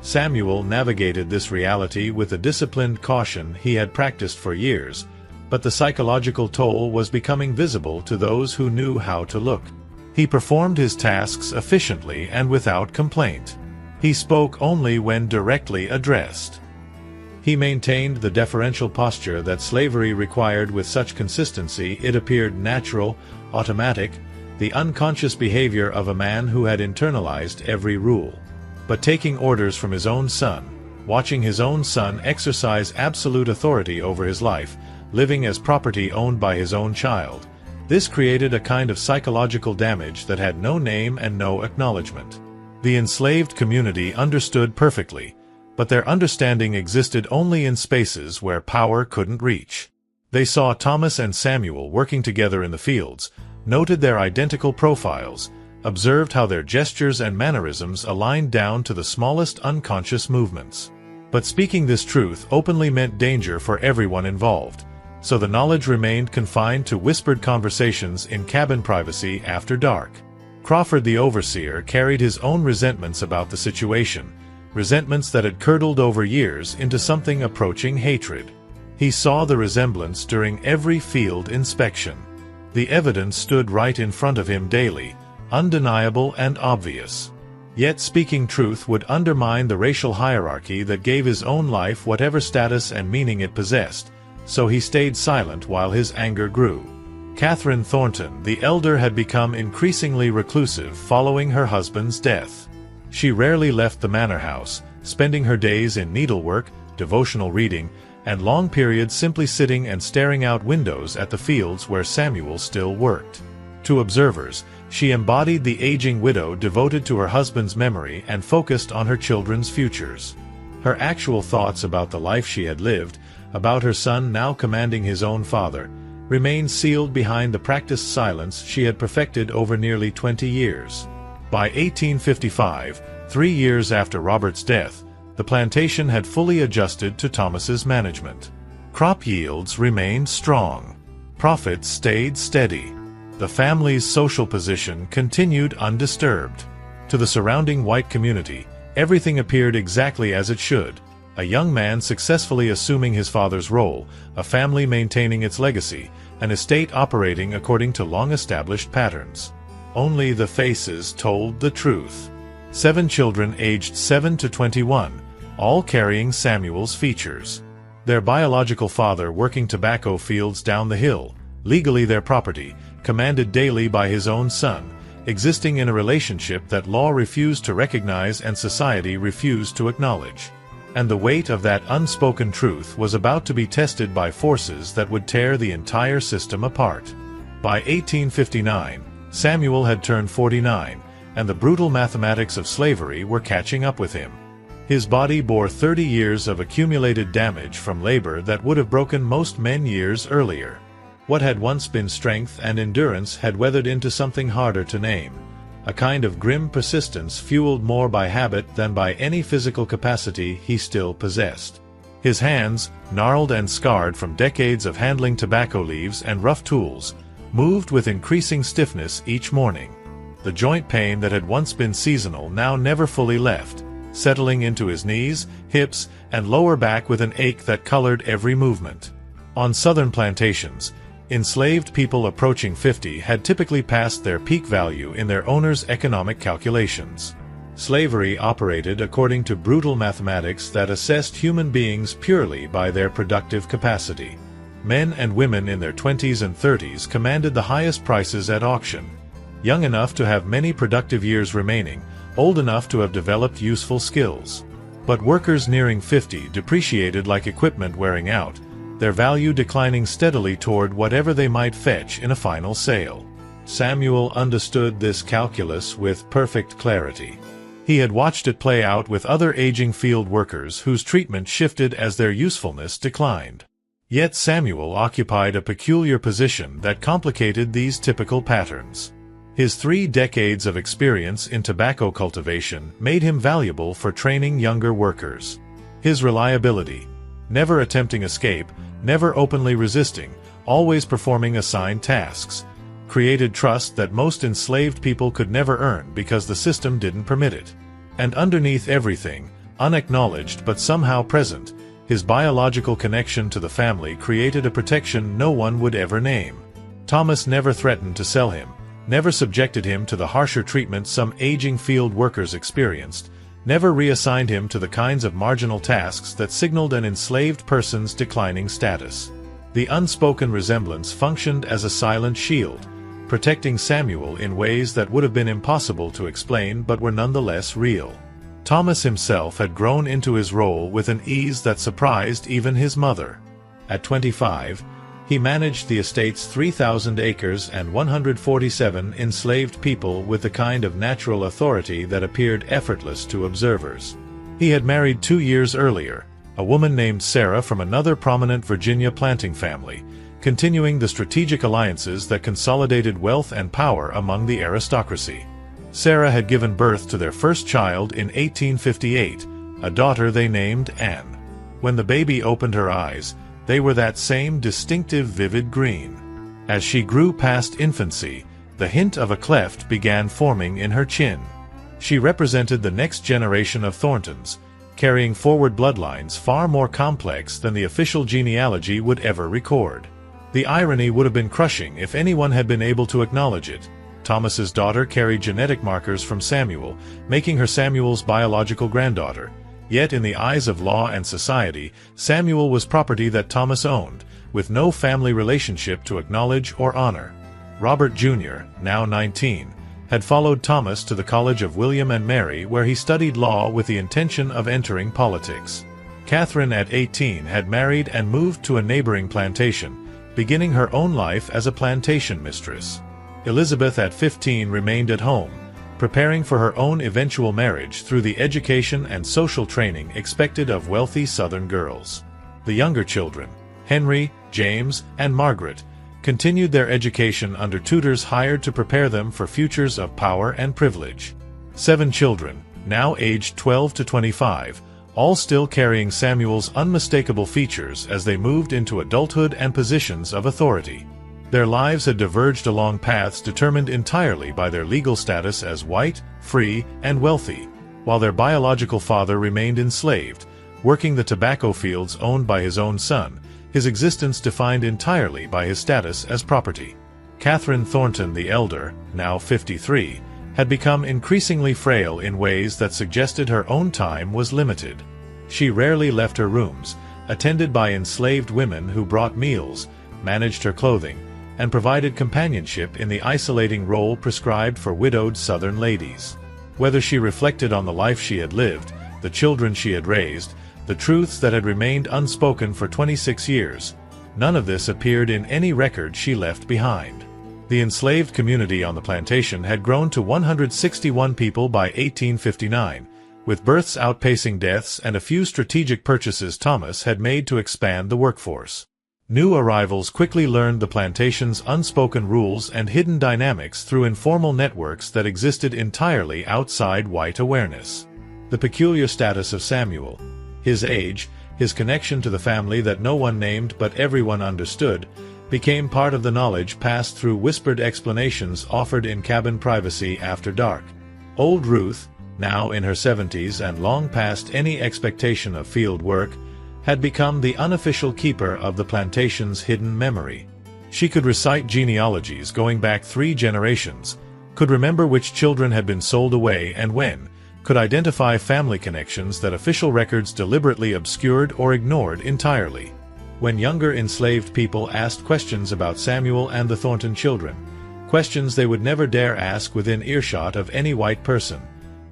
Samuel navigated this reality with a disciplined caution he had practiced for years, but the psychological toll was becoming visible to those who knew how to look. He performed his tasks efficiently and without complaint. He spoke only when directly addressed. He maintained the deferential posture that slavery required with such consistency it appeared natural, automatic, the unconscious behavior of a man who had internalized every rule. But taking orders from his own son, watching his own son exercise absolute authority over his life, living as property owned by his own child, this created a kind of psychological damage that had no name and no acknowledgement. The enslaved community understood perfectly, but their understanding existed only in spaces where power couldn't reach. They saw Thomas and Samuel working together in the fields, noted their identical profiles, observed how their gestures and mannerisms aligned down to the smallest unconscious movements. But speaking this truth openly meant danger for everyone involved, so the knowledge remained confined to whispered conversations in cabin privacy after dark. Crawford the overseer carried his own resentments about the situation, resentments that had curdled over years into something approaching hatred. He saw the resemblance during every field inspection. The evidence stood right in front of him daily, undeniable and obvious. Yet speaking truth would undermine the racial hierarchy that gave his own life whatever status and meaning it possessed, so he stayed silent while his anger grew. Catherine Thornton, the elder, had become increasingly reclusive following her husband's death. She rarely left the manor house, spending her days in needlework, devotional reading, and long periods simply sitting and staring out windows at the fields where Samuel still worked. To observers, she embodied the aging widow devoted to her husband's memory and focused on her children's futures. Her actual thoughts about the life she had lived, about her son now commanding his own father, remained sealed behind the practiced silence she had perfected over nearly 20 years. By 1855, 3 years after Robert's death, the plantation had fully adjusted to Thomas's management. Crop yields remained strong. Profits stayed steady. The family's social position continued undisturbed. To the surrounding white community, everything appeared exactly as it should. A young man successfully assuming his father's role, a family maintaining its legacy, an estate operating according to long-established patterns. Only the faces told the truth. 7 children aged 7 to 21, all carrying Samuel's features. Their biological father working tobacco fields down the hill, legally their property, commanded daily by his own son, existing in a relationship that law refused to recognize and society refused to acknowledge. And the weight of that unspoken truth was about to be tested by forces that would tear the entire system apart. By 1859, Samuel had turned 49, and the brutal mathematics of slavery were catching up with him. His body bore 30 years of accumulated damage from labor that would have broken most men years earlier. What had once been strength and endurance had weathered into something harder to name. a kind of grim persistence fueled more by habit than by any physical capacity he still possessed. His hands, gnarled and scarred from decades of handling tobacco leaves and rough tools, moved with increasing stiffness each morning. The joint pain that had once been seasonal now never fully left, settling into his knees, hips, and lower back with an ache that colored every movement. On southern plantations, enslaved people approaching 50 had typically passed their peak value in their owners' economic calculations. Slavery operated according to brutal mathematics that assessed human beings purely by their productive capacity. Men and women in their 20s and 30s commanded the highest prices at auction. Young enough to have many productive years remaining, old enough to have developed useful skills. But workers nearing 50 depreciated like equipment wearing out, their value declining steadily toward whatever they might fetch in a final sale. Samuel understood this calculus with perfect clarity. He had watched it play out with other aging field workers whose treatment shifted as their usefulness declined. Yet Samuel occupied a peculiar position that complicated these typical patterns. His 3 decades of experience in tobacco cultivation made him valuable for training younger workers. His reliability, never attempting escape, never openly resisting, always performing assigned tasks, created trust that most enslaved people could never earn because the system didn't permit it. And underneath everything, unacknowledged but somehow present, his biological connection to the family created a protection no one would ever name. Thomas never threatened to sell him, never subjected him to the harsher treatment some aging field workers experienced, never reassigned him to the kinds of marginal tasks that signaled an enslaved person's declining status. The unspoken resemblance functioned as a silent shield, protecting Samuel in ways that would have been impossible to explain but were nonetheless real. Thomas himself had grown into his role with an ease that surprised even his mother. At 25, he managed the estate's 3,000 acres and 147 enslaved people with the kind of natural authority that appeared effortless to observers. He had married 2 years earlier, a woman named Sarah from another prominent Virginia planting family, continuing the strategic alliances that consolidated wealth and power among the aristocracy. Sarah had given birth to their first child in 1858, a daughter they named Anne. When the baby opened her eyes, they were that same distinctive vivid green. As she grew past infancy, the hint of a cleft began forming in her chin. She represented the next generation of Thorntons, carrying forward bloodlines far more complex than the official genealogy would ever record. The irony would have been crushing if anyone had been able to acknowledge it. Thomas's daughter carried genetic markers from Samuel, making her Samuel's biological granddaughter. Yet in the eyes of law and society, Samuel was property that Thomas owned, with no family relationship to acknowledge or honor. Robert Jr., now 19, had followed Thomas to the College of William and Mary, where he studied law with the intention of entering politics. Catherine at 18 had married and moved to a neighboring plantation, beginning her own life as a plantation mistress. Elizabeth at 15 remained at home, preparing for her own eventual marriage through the education and social training expected of wealthy Southern girls. The younger children, Henry, James, and Margaret, continued their education under tutors hired to prepare them for futures of power and privilege. 7 children, now aged 12 to 25, all still carrying Samuel's unmistakable features as they moved into adulthood and positions of authority. Their lives had diverged along paths determined entirely by their legal status as white, free, and wealthy, while their biological father remained enslaved, working the tobacco fields owned by his own son, his existence defined entirely by his status as property. Catherine Thornton the elder, now 53, had become increasingly frail in ways that suggested her own time was limited. She rarely left her rooms, attended by enslaved women who brought meals, managed her clothing, and provided companionship in the isolating role prescribed for widowed Southern ladies. Whether she reflected on the life she had lived, the children she had raised, the truths that had remained unspoken for 26 years, none of this appeared in any record she left behind. The enslaved community on the plantation had grown to 161 people by 1859, with births outpacing deaths and a few strategic purchases Thomas had made to expand the workforce. New arrivals quickly learned the plantation's unspoken rules and hidden dynamics through informal networks that existed entirely outside white awareness. The peculiar status of Samuel, his age, his connection to the family that no one named but everyone understood, became part of the knowledge passed through whispered explanations offered in cabin privacy after dark. Old Ruth, now in her 70s and long past any expectation of field work, had become the unofficial keeper of the plantation's hidden memory. She could recite genealogies going back 3 generations, could remember which children had been sold away and when, could identify family connections that official records deliberately obscured or ignored entirely. When younger enslaved people asked questions about Samuel and the Thornton children, questions they would never dare ask within earshot of any white person,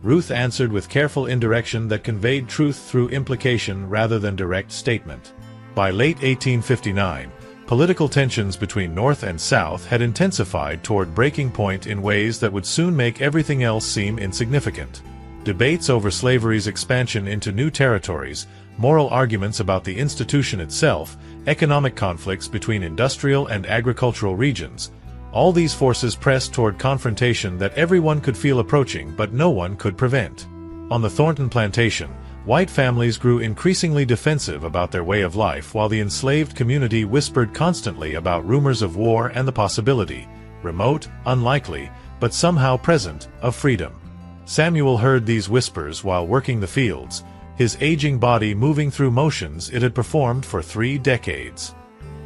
Ruth answered with careful indirection that conveyed truth through implication rather than direct statement. By late 1859, political tensions between North and South had intensified toward breaking point in ways that would soon make everything else seem insignificant. Debates over slavery's expansion into new territories, moral arguments about the institution itself, economic conflicts between industrial and agricultural regions, all these forces pressed toward confrontation that everyone could feel approaching but no one could prevent. On the Thornton plantation, white families grew increasingly defensive about their way of life while the enslaved community whispered constantly about rumors of war and the possibility, remote, unlikely, but somehow present, of freedom. Samuel heard these whispers while working the fields, his aging body moving through motions it had performed for 3 decades.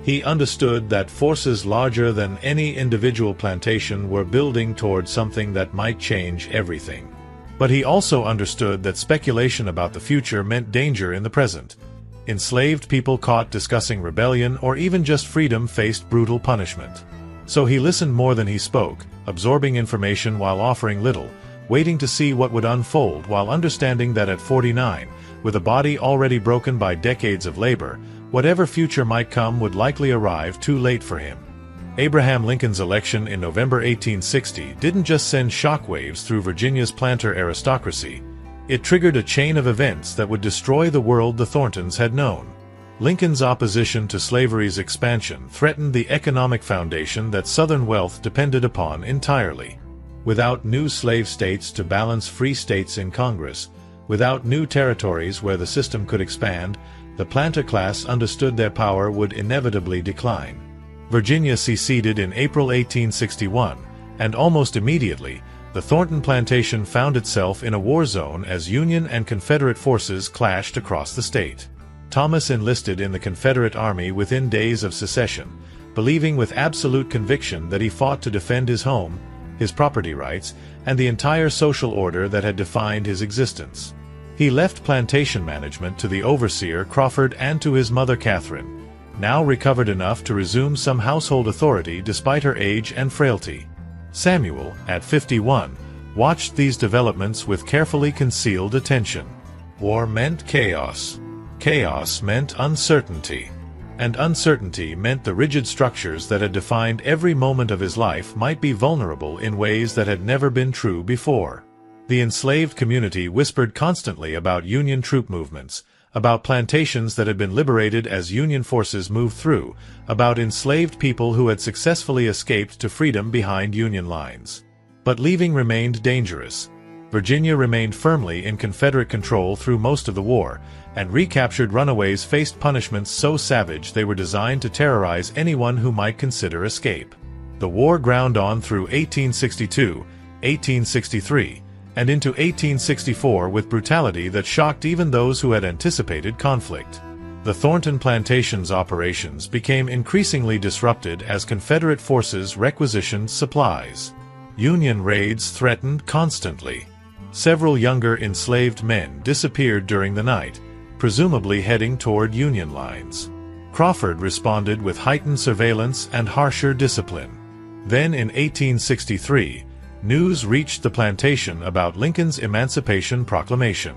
He understood that forces larger than any individual plantation were building toward something that might change everything. But he also understood that speculation about the future meant danger in the present. Enslaved people caught discussing rebellion or even just freedom faced brutal punishment. So he listened more than he spoke, absorbing information while offering little, waiting to see what would unfold while understanding that at 49, with a body already broken by decades of labor, whatever future might come would likely arrive too late for him. Abraham Lincoln's election in November 1860 didn't just send shockwaves through Virginia's planter aristocracy, it triggered a chain of events that would destroy the world the Thorntons had known. Lincoln's opposition to slavery's expansion threatened the economic foundation that Southern wealth depended upon entirely. Without new slave states to balance free states in Congress, without new territories where the system could expand, the planter class understood their power would inevitably decline. Virginia seceded in April 1861, and almost immediately, the Thornton plantation found itself in a war zone as Union and Confederate forces clashed across the state. Thomas enlisted in the Confederate Army within days of secession, believing with absolute conviction that he fought to defend his home, his property rights, and the entire social order that had defined his existence. He left plantation management to the overseer Crawford and to his mother Catherine, now recovered enough to resume some household authority despite her age and frailty. Samuel, at 51, watched these developments with carefully concealed attention. War meant chaos. Chaos meant uncertainty. And uncertainty meant the rigid structures that had defined every moment of his life might be vulnerable in ways that had never been true before. The enslaved community whispered constantly about Union troop movements, about plantations that had been liberated as Union forces moved through, about enslaved people who had successfully escaped to freedom behind Union lines. But leaving remained dangerous. Virginia remained firmly in Confederate control through most of the war, and recaptured runaways faced punishments so savage they were designed to terrorize anyone who might consider escape. The war ground on through 1862, 1863, and into 1864 with brutality that shocked even those who had anticipated conflict. The Thornton plantation's operations became increasingly disrupted as Confederate forces requisitioned supplies. Union raids threatened constantly. Several younger enslaved men disappeared during the night, presumably heading toward Union lines. Crawford responded with heightened surveillance and harsher discipline. Then in 1863, news reached the plantation about Lincoln's Emancipation Proclamation.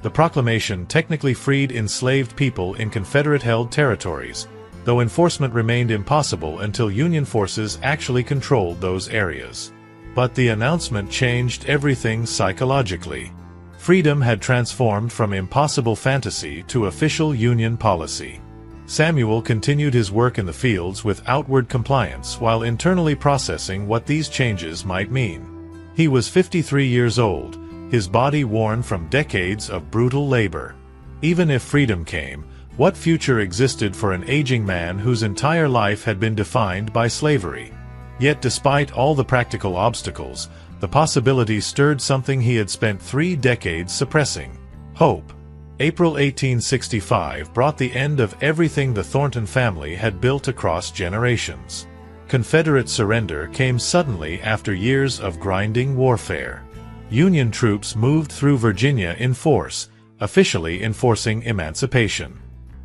The proclamation technically freed enslaved people in Confederate-held territories, though enforcement remained impossible until Union forces actually controlled those areas. But the announcement changed everything psychologically. Freedom had transformed from impossible fantasy to official Union policy. Samuel continued his work in the fields with outward compliance while internally processing what these changes might mean. He was 53 years old, his body worn from decades of brutal labor. Even if freedom came, what future existed for an aging man whose entire life had been defined by slavery? Yet despite all the practical obstacles, the possibility stirred something he had spent 3 decades suppressing: hope. April 1865 brought the end of everything the Thornton family had built across generations. Confederate surrender came suddenly after years of grinding warfare. Union troops moved through Virginia in force, officially enforcing emancipation.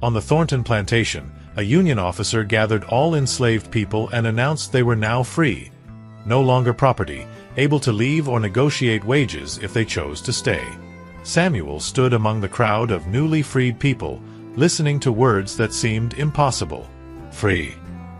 On the Thornton plantation, a Union officer gathered all enslaved people and announced they were now free, no longer property, able to leave or negotiate wages if they chose to stay. Samuel stood among the crowd of newly freed people, listening to words that seemed impossible. Free.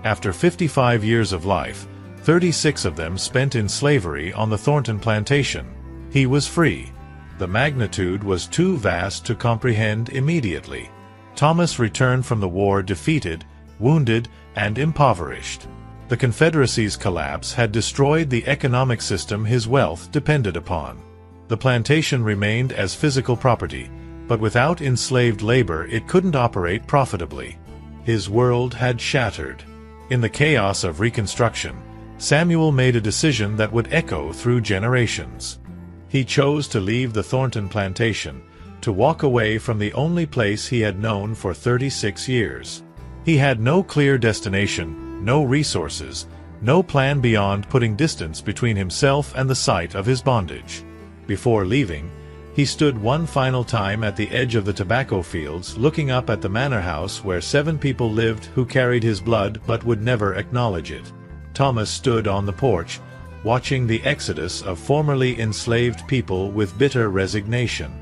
After 55 years of life, 36 of them spent in slavery on the Thornton plantation. He was free. The magnitude was too vast to comprehend immediately. Thomas returned from the war defeated, wounded, and impoverished. The Confederacy's collapse had destroyed the economic system his wealth depended upon. The plantation remained as physical property, but without enslaved labor it couldn't operate profitably. His world had shattered. In the chaos of Reconstruction, Samuel made a decision that would echo through generations. He chose to leave the Thornton plantation, to walk away from the only place he had known for 36 years. He had no clear destination, no resources, no plan beyond putting distance between himself and the site of his bondage. Before leaving, he stood one final time at the edge of the tobacco fields, looking up at the manor house where 7 people lived who carried his blood but would never acknowledge it. Thomas stood on the porch, watching the exodus of formerly enslaved people with bitter resignation.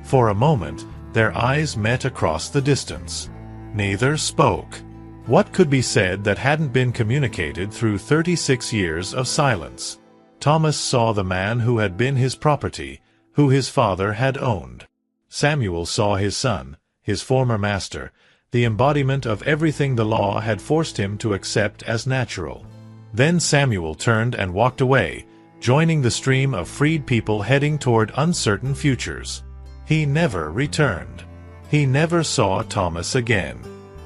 For a moment, their eyes met across the distance. Neither spoke. What could be said that hadn't been communicated through 36 years of silence? Thomas saw the man who had been his property, who his father had owned. Samuel saw his son, his former master, the embodiment of everything the law had forced him to accept as natural. Then Samuel turned and walked away, joining the stream of freed people heading toward uncertain futures. He never returned. He never saw Thomas again.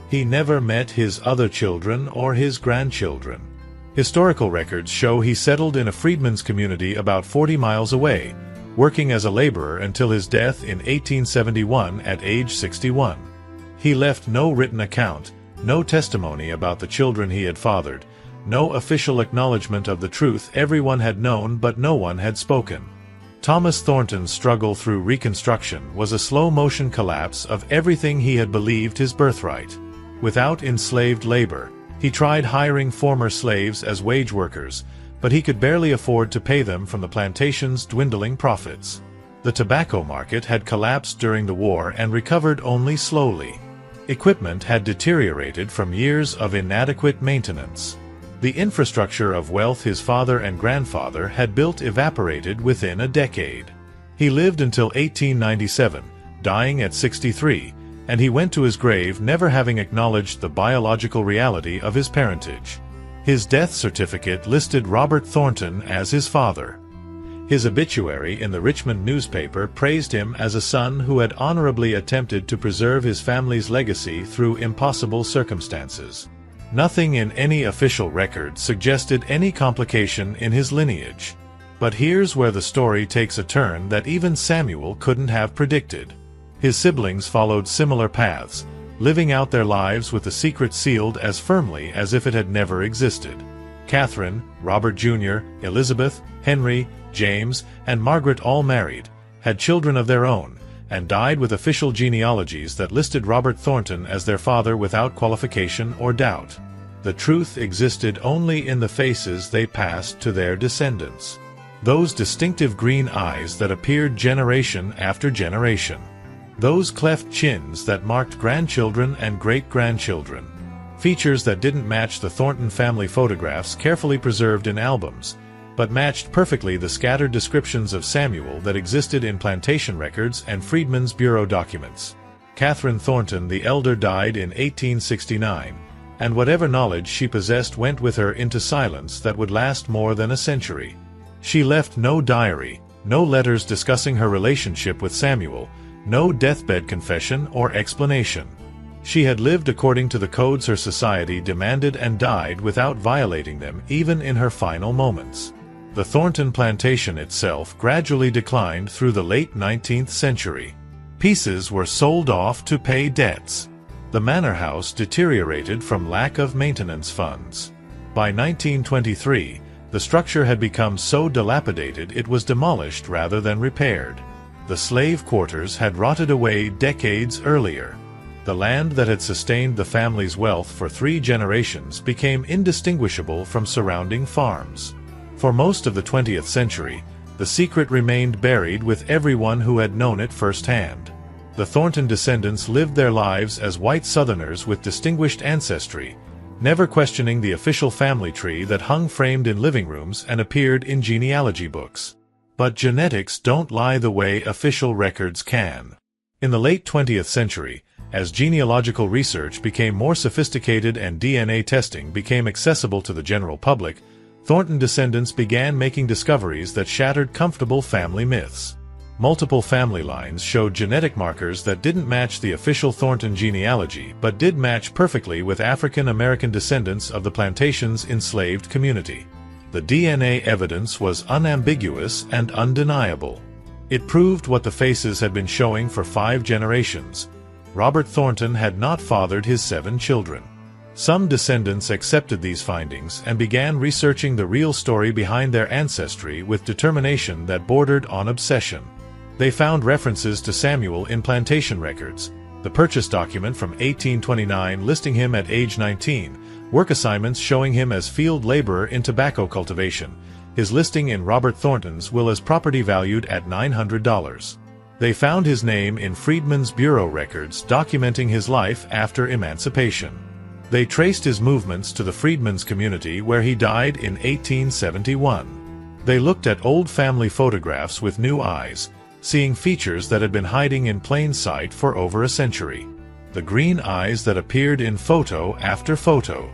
He never met his other children or his grandchildren. Historical records show he settled in a freedmen's community about 40 miles away, working as a laborer until his death in 1871 at age 61. He left no written account, no testimony about the children he had fathered, no official acknowledgement of the truth everyone had known but no one had spoken. Thomas Thornton's struggle through Reconstruction was a slow-motion collapse of everything he had believed his birthright. Without enslaved labor, he tried hiring former slaves as wage workers, but he could barely afford to pay them from the plantation's dwindling profits. The tobacco market had collapsed during the war and recovered only slowly. Equipment had deteriorated from years of inadequate maintenance. The infrastructure of wealth his father and grandfather had built evaporated within a decade. He lived until 1897, dying at 63, and he went to his grave never having acknowledged the biological reality of his parentage. His death certificate listed Robert Thornton as his father. His obituary in the Richmond newspaper praised him as a son who had honorably attempted to preserve his family's legacy through impossible circumstances. Nothing in any official record suggested any complication in his lineage. But here's where the story takes a turn that even Samuel couldn't have predicted. His siblings followed similar paths, living out their lives with the secret sealed as firmly as if it had never existed. Catherine, Robert Jr., Elizabeth, Henry, James, and Margaret all married, had children of their own, and died with official genealogies that listed Robert Thornton as their father without qualification or doubt. The truth existed only in the faces they passed to their descendants. Those distinctive green eyes that appeared generation after generation. Those cleft chins that marked grandchildren and great-grandchildren. Features that didn't match the Thornton family photographs carefully preserved in albums, but matched perfectly the scattered descriptions of Samuel that existed in plantation records and Freedmen's Bureau documents. Catherine Thornton the elder died in 1869, and whatever knowledge she possessed went with her into silence that would last more than a century. She left no diary, no letters discussing her relationship with Samuel, no deathbed confession or explanation. She had lived according to the codes her society demanded and died without violating them even in her final moments. The Thornton plantation itself gradually declined through the late 19th century. Pieces were sold off to pay debts. The manor house deteriorated from lack of maintenance funds. By 1923, the structure had become so dilapidated it was demolished rather than repaired. The slave quarters had rotted away decades earlier. The land that had sustained the family's wealth for 3 generations became indistinguishable from surrounding farms. For most of the 20th century, the secret remained buried with everyone who had known it firsthand. The Thornton descendants lived their lives as white Southerners with distinguished ancestry, never questioning the official family tree that hung framed in living rooms and appeared in genealogy books. But genetics don't lie the way official records can. In the late 20th century, as genealogical research became more sophisticated and DNA testing became accessible to the general public, Thornton descendants began making discoveries that shattered comfortable family myths. Multiple family lines showed genetic markers that didn't match the official Thornton genealogy but did match perfectly with African American descendants of the plantation's enslaved community. The DNA evidence was unambiguous and undeniable. It proved what the faces had been showing for 5 generations. Robert Thornton had not fathered his 7 children. Some descendants accepted these findings and began researching the real story behind their ancestry with determination that bordered on obsession. They found references to Samuel in plantation records, the purchase document from 1829 listing him at age 19, work assignments showing him as field laborer in tobacco cultivation, his listing in Robert Thornton's will as property valued at $900. They found his name in Freedmen's Bureau records documenting his life after emancipation. They traced his movements to the freedmen's community where he died in 1871. They looked at old family photographs with new eyes, seeing features that had been hiding in plain sight for over a century. The green eyes that appeared in photo after photo.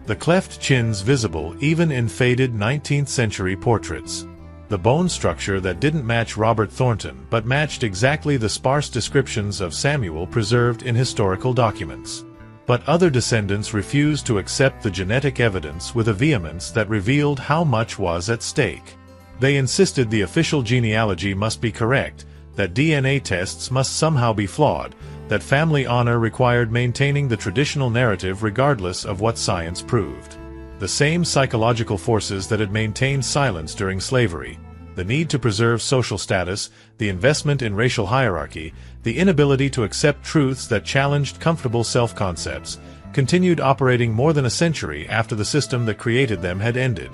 The cleft chins visible even in faded 19th century portraits. The bone structure that didn't match Robert Thornton but matched exactly the sparse descriptions of Samuel preserved in historical documents. But other descendants refused to accept the genetic evidence with a vehemence that revealed how much was at stake. They insisted the official genealogy must be correct, that DNA tests must somehow be flawed, that family honor required maintaining the traditional narrative regardless of what science proved. The same psychological forces that had maintained silence during slavery, the need to preserve social status, the investment in racial hierarchy, the inability to accept truths that challenged comfortable self-concepts, continued operating more than a century after the system that created them had ended.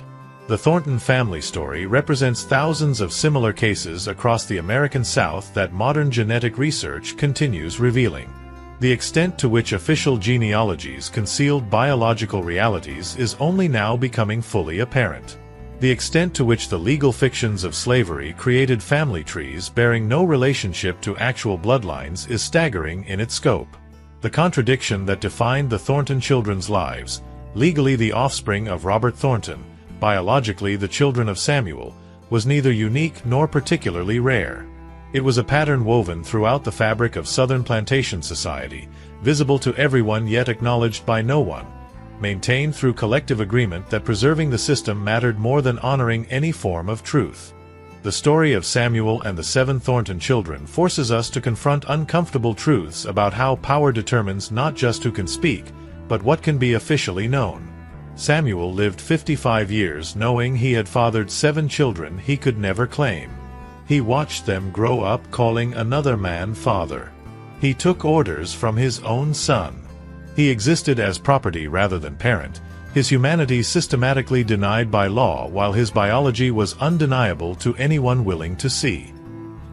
The Thornton family story represents thousands of similar cases across the American South that modern genetic research continues revealing. The extent to which official genealogies concealed biological realities is only now becoming fully apparent. The extent to which the legal fictions of slavery created family trees bearing no relationship to actual bloodlines is staggering in its scope. The contradiction that defined the Thornton children's lives, legally the offspring of Robert Thornton, biologically the children of Samuel, was neither unique nor particularly rare. It was a pattern woven throughout the fabric of Southern plantation society, visible to everyone yet acknowledged by no one, maintained through collective agreement that preserving the system mattered more than honoring any form of truth. The story of Samuel and the 7 Thornton children forces us to confront uncomfortable truths about how power determines not just who can speak, but what can be officially known. Samuel lived 55 years knowing he had fathered 7 children he could never claim. He watched them grow up calling another man father. He took orders from his own son. He existed as property rather than parent, his humanity systematically denied by law while his biology was undeniable to anyone willing to see.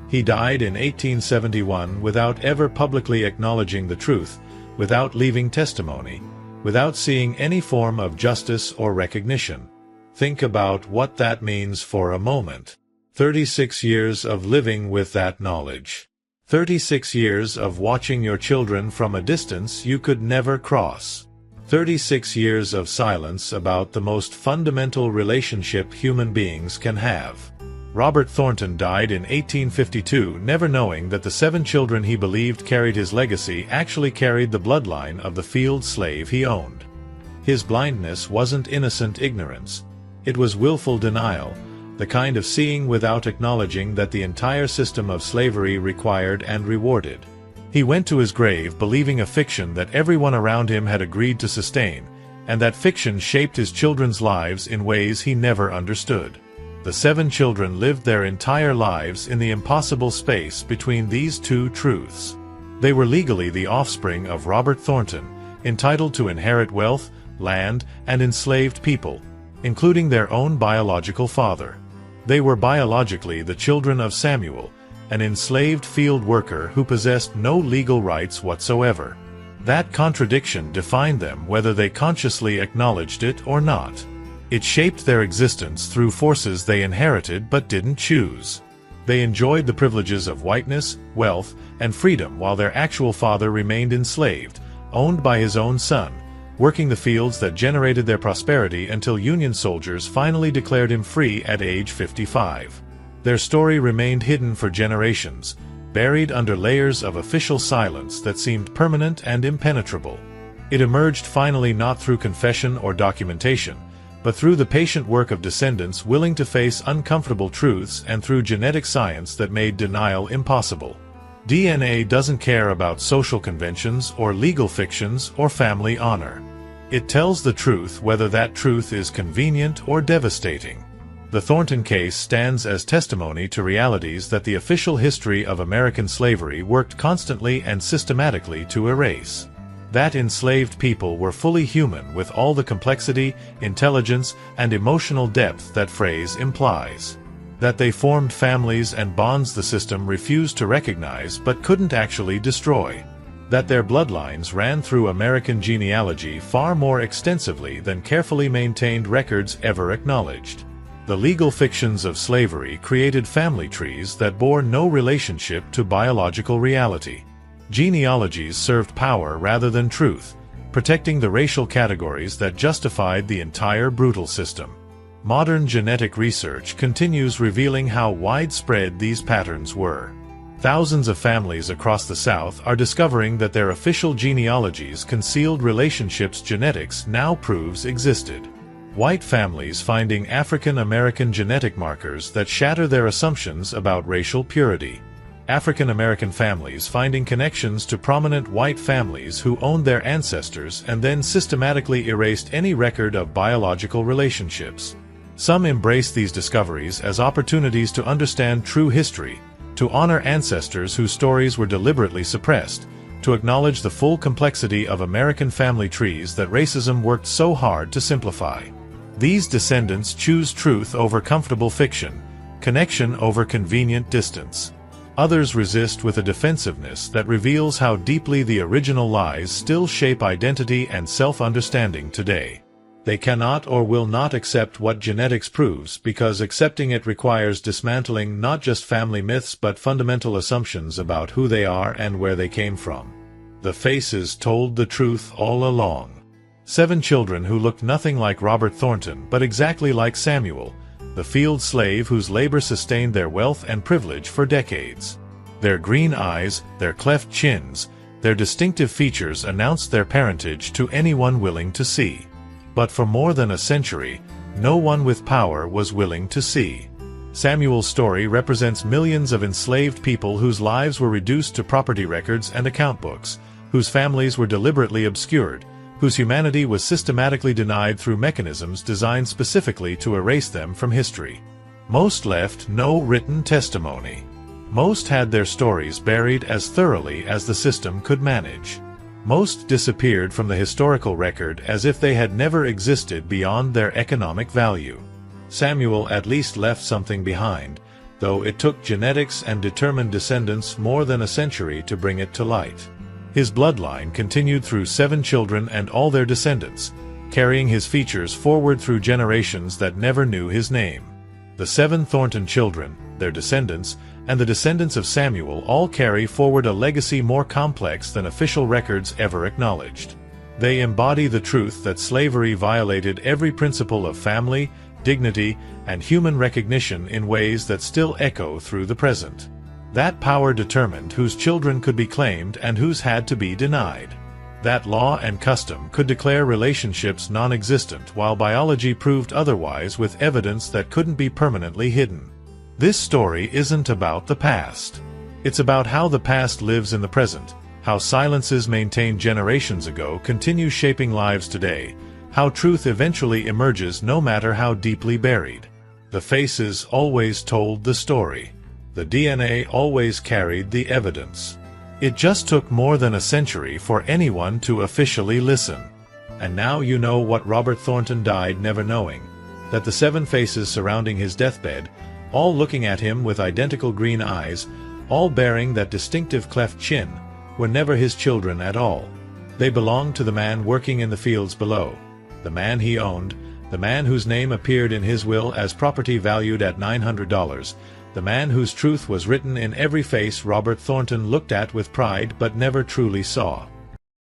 He died in 1871 without ever publicly acknowledging the truth, without leaving testimony, without seeing any form of justice or recognition. Think about what that means for a moment. 36 years of living with that knowledge. 36 years of watching your children from a distance you could never cross. 36 years of silence about the most fundamental relationship human beings can have. Robert Thornton died in 1852, never knowing that the 7 children he believed carried his legacy actually carried the bloodline of the field slave he owned. His blindness wasn't innocent ignorance. It was willful denial, the kind of seeing without acknowledging that the entire system of slavery required and rewarded. He went to his grave believing a fiction that everyone around him had agreed to sustain, and that fiction shaped his children's lives in ways he never understood. The 7 children lived their entire lives in the impossible space between these two truths. They were legally the offspring of Robert Thornton, entitled to inherit wealth, land, and enslaved people, including their own biological father. They were biologically the children of Samuel, an enslaved field worker who possessed no legal rights whatsoever. That contradiction defined them whether they consciously acknowledged it or not. It shaped their existence through forces they inherited but didn't choose. They enjoyed the privileges of whiteness, wealth, and freedom while their actual father remained enslaved, owned by his own son, working the fields that generated their prosperity until Union soldiers finally declared him free at age 55. Their story remained hidden for generations, buried under layers of official silence that seemed permanent and impenetrable. It emerged finally not through confession or documentation, but through the patient work of descendants willing to face uncomfortable truths and through genetic science that made denial impossible. DNA doesn't care about social conventions or legal fictions or family honor. It tells the truth whether that truth is convenient or devastating. The Thornton case stands as testimony to realities that the official history of American slavery worked constantly and systematically to erase. That enslaved people were fully human with all the complexity, intelligence, and emotional depth that phrase implies. That they formed families and bonds the system refused to recognize but couldn't actually destroy. That their bloodlines ran through American genealogy far more extensively than carefully maintained records ever acknowledged. The legal fictions of slavery created family trees that bore no relationship to biological reality. Genealogies served power rather than truth, protecting the racial categories that justified the entire brutal system. Modern genetic research continues revealing how widespread these patterns were. Thousands of families across the South are discovering that their official genealogies concealed relationships genetics now proves existed. White families finding African American genetic markers that shatter their assumptions about racial purity. African American families finding connections to prominent white families who owned their ancestors and then systematically erased any record of biological relationships. Some embrace these discoveries as opportunities to understand true history, to honor ancestors whose stories were deliberately suppressed, to acknowledge the full complexity of American family trees that racism worked so hard to simplify. These descendants choose truth over comfortable fiction, connection over convenient distance. Others resist with a defensiveness that reveals how deeply the original lies still shape identity and self-understanding today. They cannot or will not accept what genetics proves because accepting it requires dismantling not just family myths but fundamental assumptions about who they are and where they came from. The faces told the truth all along. 7 children who looked nothing like Robert Thornton but exactly like Samuel, the field slave whose labor sustained their wealth and privilege for decades. Their green eyes, their cleft chins, their distinctive features announced their parentage to anyone willing to see. But for more than a century, no one with power was willing to see. Samuel's story represents millions of enslaved people whose lives were reduced to property records and account books, whose families were deliberately obscured, whose humanity was systematically denied through mechanisms designed specifically to erase them from history. Most left no written testimony. Most had their stories buried as thoroughly as the system could manage. Most disappeared from the historical record as if they had never existed beyond their economic value. Samuel at least left something behind, though it took genetics and determined descendants more than a century to bring it to light. His bloodline continued through 7 children and all their descendants, carrying his features forward through generations that never knew his name. The 7 Thornton children, their descendants, and the descendants of Samuel all carry forward a legacy more complex than official records ever acknowledged. They embody the truth that slavery violated every principle of family, dignity, and human recognition in ways that still echo through the present. That power determined whose children could be claimed and whose had to be denied. That law and custom could declare relationships non-existent while biology proved otherwise with evidence that couldn't be permanently hidden. This story isn't about the past. It's about how the past lives in the present, how silences maintained generations ago continue shaping lives today, how truth eventually emerges no matter how deeply buried. The faces always told the story. The DNA always carried the evidence. It just took more than a century for anyone to officially listen. And now you know what Robert Thornton died never knowing, that the 7 faces surrounding his deathbed, all looking at him with identical green eyes, all bearing that distinctive cleft chin, were never his children at all. They belonged to the man working in the fields below, the man he owned, the man whose name appeared in his will as property valued at $900, the man whose truth was written in every face Robert Thornton looked at with pride but never truly saw.